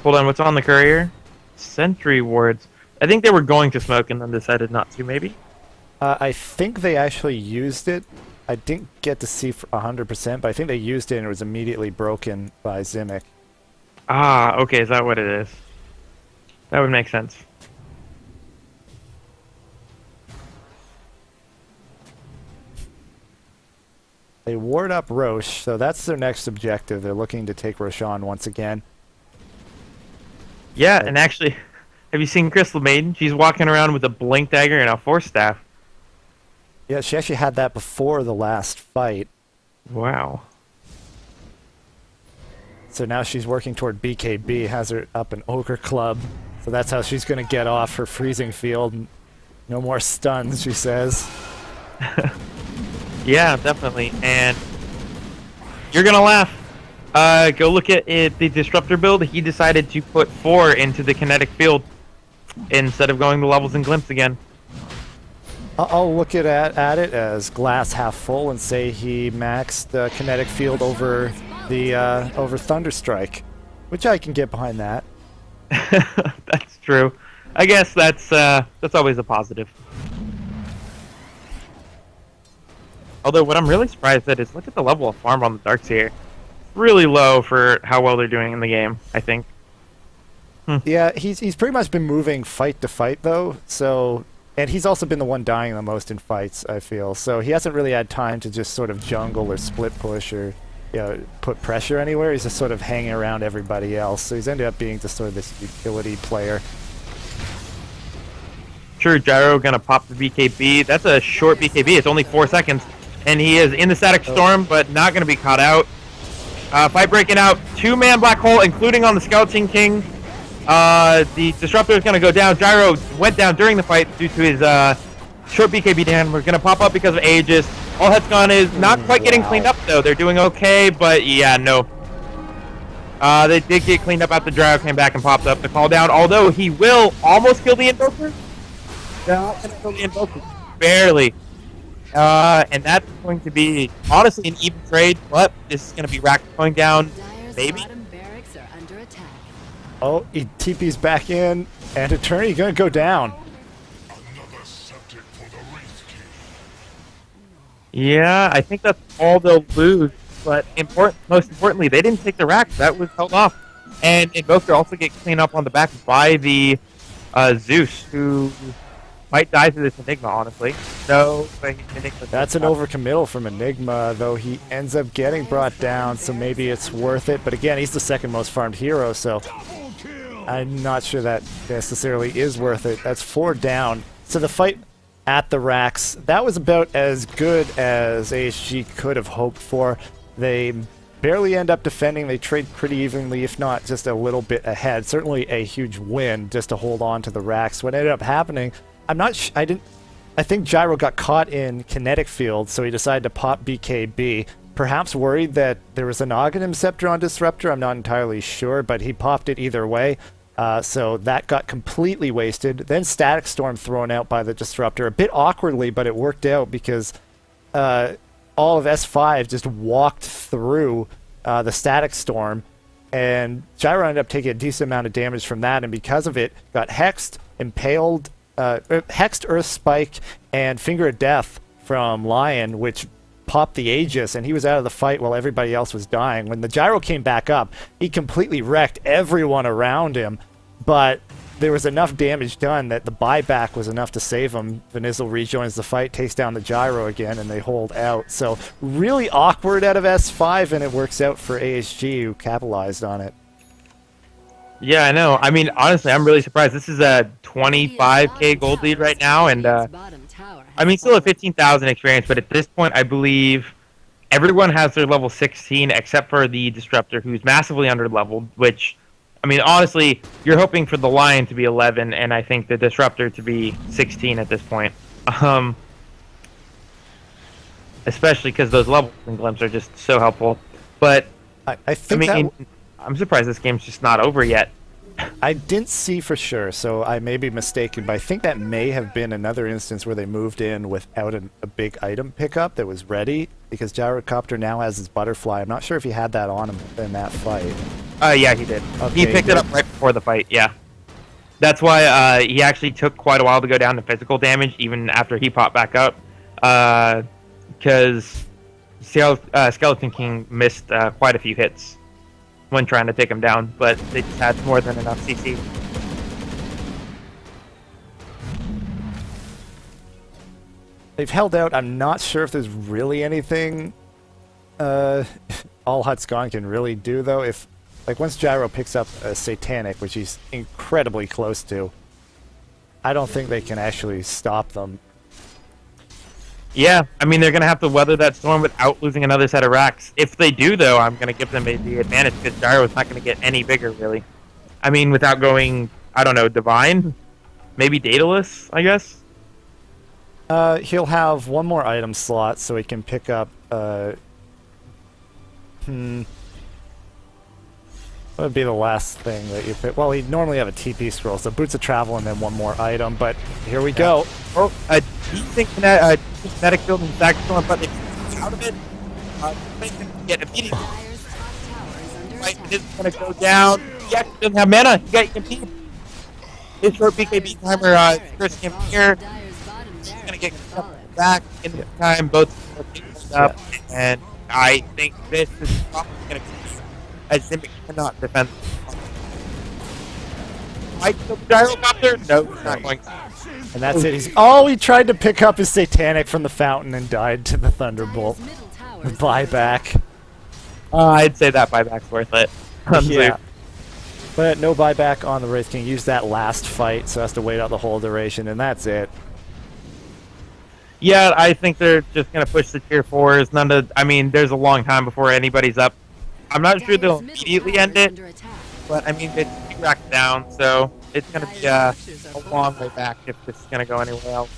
Hold on, what's on the courier? Sentry wards. I think they were going to smoke and then decided not to, maybe? I think they actually used it. I didn't get to see for 100%, but I think they used it and it was immediately broken by Zimic. Ah, okay, is that what it is? That would make sense. They ward up Roche, so that's their next objective. They're looking to take Roshan once again. Yeah, and actually, have you seen Crystal Maiden? She's walking around with a Blink Dagger and a Force Staff. Yeah, she actually had that before the last fight. Wow. So now she's working toward BKB, has her up an Ogre Club. So that's how she's going to get off her freezing field. No more stuns, she says. Yeah, definitely. And you're going to laugh. Go look at it, the Disruptor build. He decided to put 4 into the kinetic field instead of going the levels and glimpse again. I'll look at it as glass half full and say he maxed the kinetic field over the over Thunderstrike, which I can get behind that. That's true. I guess that's always a positive. Although what I'm really surprised at is look at the level of farm on the Darks here. Really low for how well they're doing in the game, I think. Yeah, he's pretty much been moving fight to fight though, so. And he's also been the one dying the most in fights, I feel. So he hasn't really had time to just sort of jungle or split push or, you know, put pressure anywhere. He's just sort of hanging around everybody else. So he's ended up being just sort of this utility player. Sure, Gyro gonna pop the BKB. That's a short BKB. It's only 4 seconds. And he is in the Static Storm, but not gonna be caught out. Fight breaking out. 2-man Black Hole, including on the Skeleton King. The Disruptor is going to go down. Gyro went down during the fight due to his short BKB down. We're going to pop up because of Aegis. All Huts Gone is not quite getting cleaned up, though. They're doing okay, but yeah, no. They did get cleaned up after Gyro came back and popped up the call down, although he will almost kill the Invoker. Not going to kill the Invoker. Barely. And that's going to be, honestly, an even trade, but this is going to be Rack going down, maybe. Oh, he TP's back in, and Eternity gonna go down. Yeah, I think that's all they'll lose. But most importantly, they didn't take the racks. That was held off. And Invoker also get cleaned up on the back by the Zeus, who might die to this Enigma, honestly. So, that's an overcommittal from Enigma, though he ends up getting brought down, so maybe it's worth it. But again, he's the second most farmed hero, so I'm not sure that necessarily is worth it. That's 4 down. So the fight at the racks, that was about as good as ASG could have hoped for. They barely end up defending. They trade pretty evenly, if not just a little bit ahead. Certainly a huge win just to hold on to the racks. What ended up happening, I think Gyro got caught in kinetic field, so he decided to pop BKB. Perhaps worried that there was an Aghanim Scepter on Disruptor, I'm not entirely sure, but he popped it either way. So that got completely wasted. Then Static Storm thrown out by the Disruptor, a bit awkwardly, but it worked out because all of S5 just walked through the Static Storm, and Gyro ended up taking a decent amount of damage from that, and because of it, got hexed, impaled, hexed Earth Spike, and Finger of Death from Lion, which popped the Aegis, and he was out of the fight while everybody else was dying. When the Gyro came back up, he completely wrecked everyone around him, but there was enough damage done that the buyback was enough to save him. Vanizel rejoins the fight, takes down the Gyro again, and they hold out. So really awkward out of S5, and it works out for ASG, who capitalized on it. Yeah, I know. I mean, honestly, I'm really surprised. This is a 25k gold lead right now, and I mean, still at 15,000 experience, but at this point, I believe everyone has their level 16 except for the Disruptor, who's massively under-leveled, which, I mean, honestly, you're hoping for the Lion to be 11, and I think the Disruptor to be 16 at this point. Especially because those levels and glimpses are just so helpful. But, I think I'm surprised this game's just not over yet. I didn't see for sure, so I may be mistaken, but I think that may have been another instance where they moved in without a big item pickup that was ready, because Gyrocopter now has his Butterfly. I'm not sure if he had that on him in that fight. Yeah, he did. Okay, he picked it up right before the fight, yeah. That's why he actually took quite a while to go down to physical damage, even after he popped back up, because Skeleton King missed quite a few hits when trying to take him down, but they just had more than enough CC. They've held out. I'm not sure if there's really anything All Huts Gone can really do, though. If, like, once Gyro picks up a Satanic, which he's incredibly close to, I don't think they can actually stop them. Yeah, I mean, they're going to have to weather that storm without losing another set of racks. If they do, though, I'm going to give them the advantage because Gyro's not going to get any bigger, really. I mean, without going, I don't know, Divine? Maybe Daedalus, I guess? He'll have one more item slot, so he can pick up, what would be the last thing that you pick? Well, he'd normally have a TP scroll, so Boots of Travel and then one more item, but here we go. Oh, do you think kinetic field and stack storm, but if out of it, they can get immediately. Right, this is going to go down. Yeah, he doesn't have mana. He got EMP. His short BKB timer, Chris him here. He's going to get back in the time. Both are picking up, and I think this is probably going to be as Zimic cannot defend. Might kill the Gyrocopter? No, he's not going to. And that's it. He tried to pick up his Satanic from the fountain and died to the Thunderbolt. Buyback. I'd say that buyback's worth it. Yeah. But no buyback on the Wraith King. Used that last fight, so has to wait out the whole duration, and that's it. Yeah, I think they're just going to push the tier 4s. I mean, there's a long time before anybody's up. I'm not sure they'll immediately end it, but I mean, it's 2 racks down, so it's going to be a long way back if this is going to go anywhere else.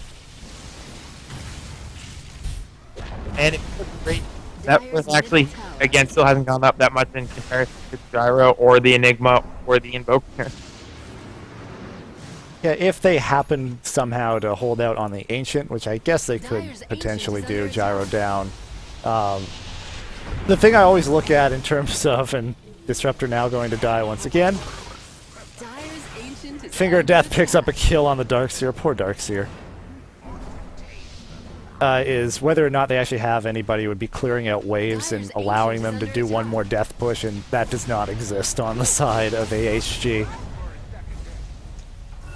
And it's great. That was actually, again, still hasn't gone up that much in comparison to Gyro or the Enigma or the Invoker. Yeah, if they happen somehow to hold out on the Ancient, which I guess they could potentially do, Gyro down. The thing I always look at in terms of, and Disruptor now going to die once again, Finger of Death picks up a kill on the Darkseer, poor Darkseer, is whether or not they actually have anybody who would be clearing out waves and allowing them to do one more death push, and that does not exist on the side of AHG.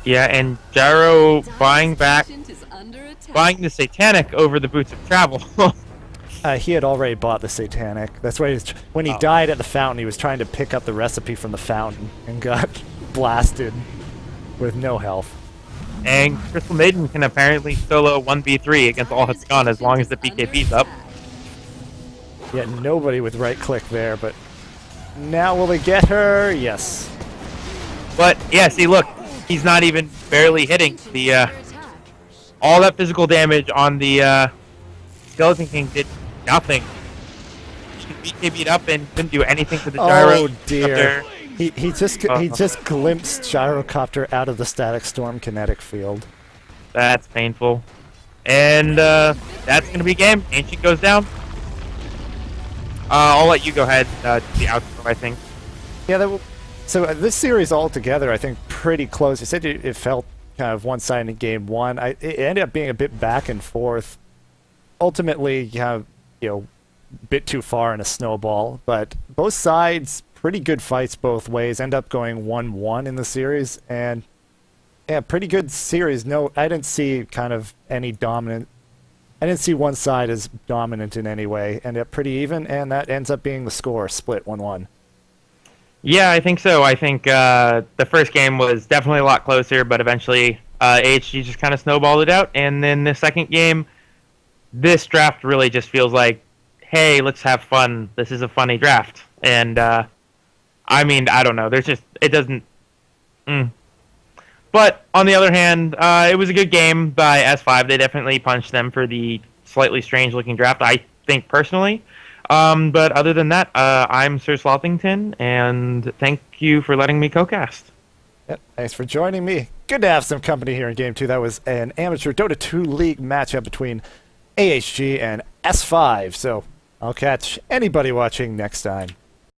Yeah, and Gyro buying the Satanic over the Boots of Travel. He had already bought the Satanic. That's why when he died at the fountain, he was trying to pick up the recipe from the fountain and got blasted with no health. And Crystal Maiden can apparently solo 1v3 against all Hatsukon as long as the BKB's up. Yeah, nobody with right click there, but now will they get her? Yes. But yeah, see, look, he's not even barely hitting the all that physical damage on the Skeleton King did nothing. She BKB'd up and couldn't do anything to the gyro. Oh dear. He just glimpsed Gyrocopter out of the Static Storm kinetic field. That's painful. And that's gonna be game. Ancient goes down. I'll let you go ahead to the outro, I think. Yeah, so this series altogether, I think, pretty close. You said it felt kind of one-sided in game one. It ended up being a bit back and forth. Ultimately, you have, a bit too far in a snowball, but both sides, pretty good fights both ways. End up going 1-1 in the series, and yeah, pretty good series. No, I didn't see kind of any dominant. I didn't see one side as dominant in any way. Ended up pretty even, and that ends up being the score, split 1-1. Yeah, I think so. I think the first game was definitely a lot closer, but eventually AHG just kind of snowballed it out. And then the second game, this draft really just feels like, hey, let's have fun. This is a funny draft. And I mean, I don't know. There's just, it doesn't. But on the other hand, it was a good game by S5. They definitely punched them for the slightly strange-looking draft, I think, personally. But other than that, I'm Sir Slothington, and thank you for letting me co-cast. Yep, thanks for joining me. Good to have some company here in Game 2. That was an amateur Dota 2 League matchup between AHG and S5. So I'll catch anybody watching next time.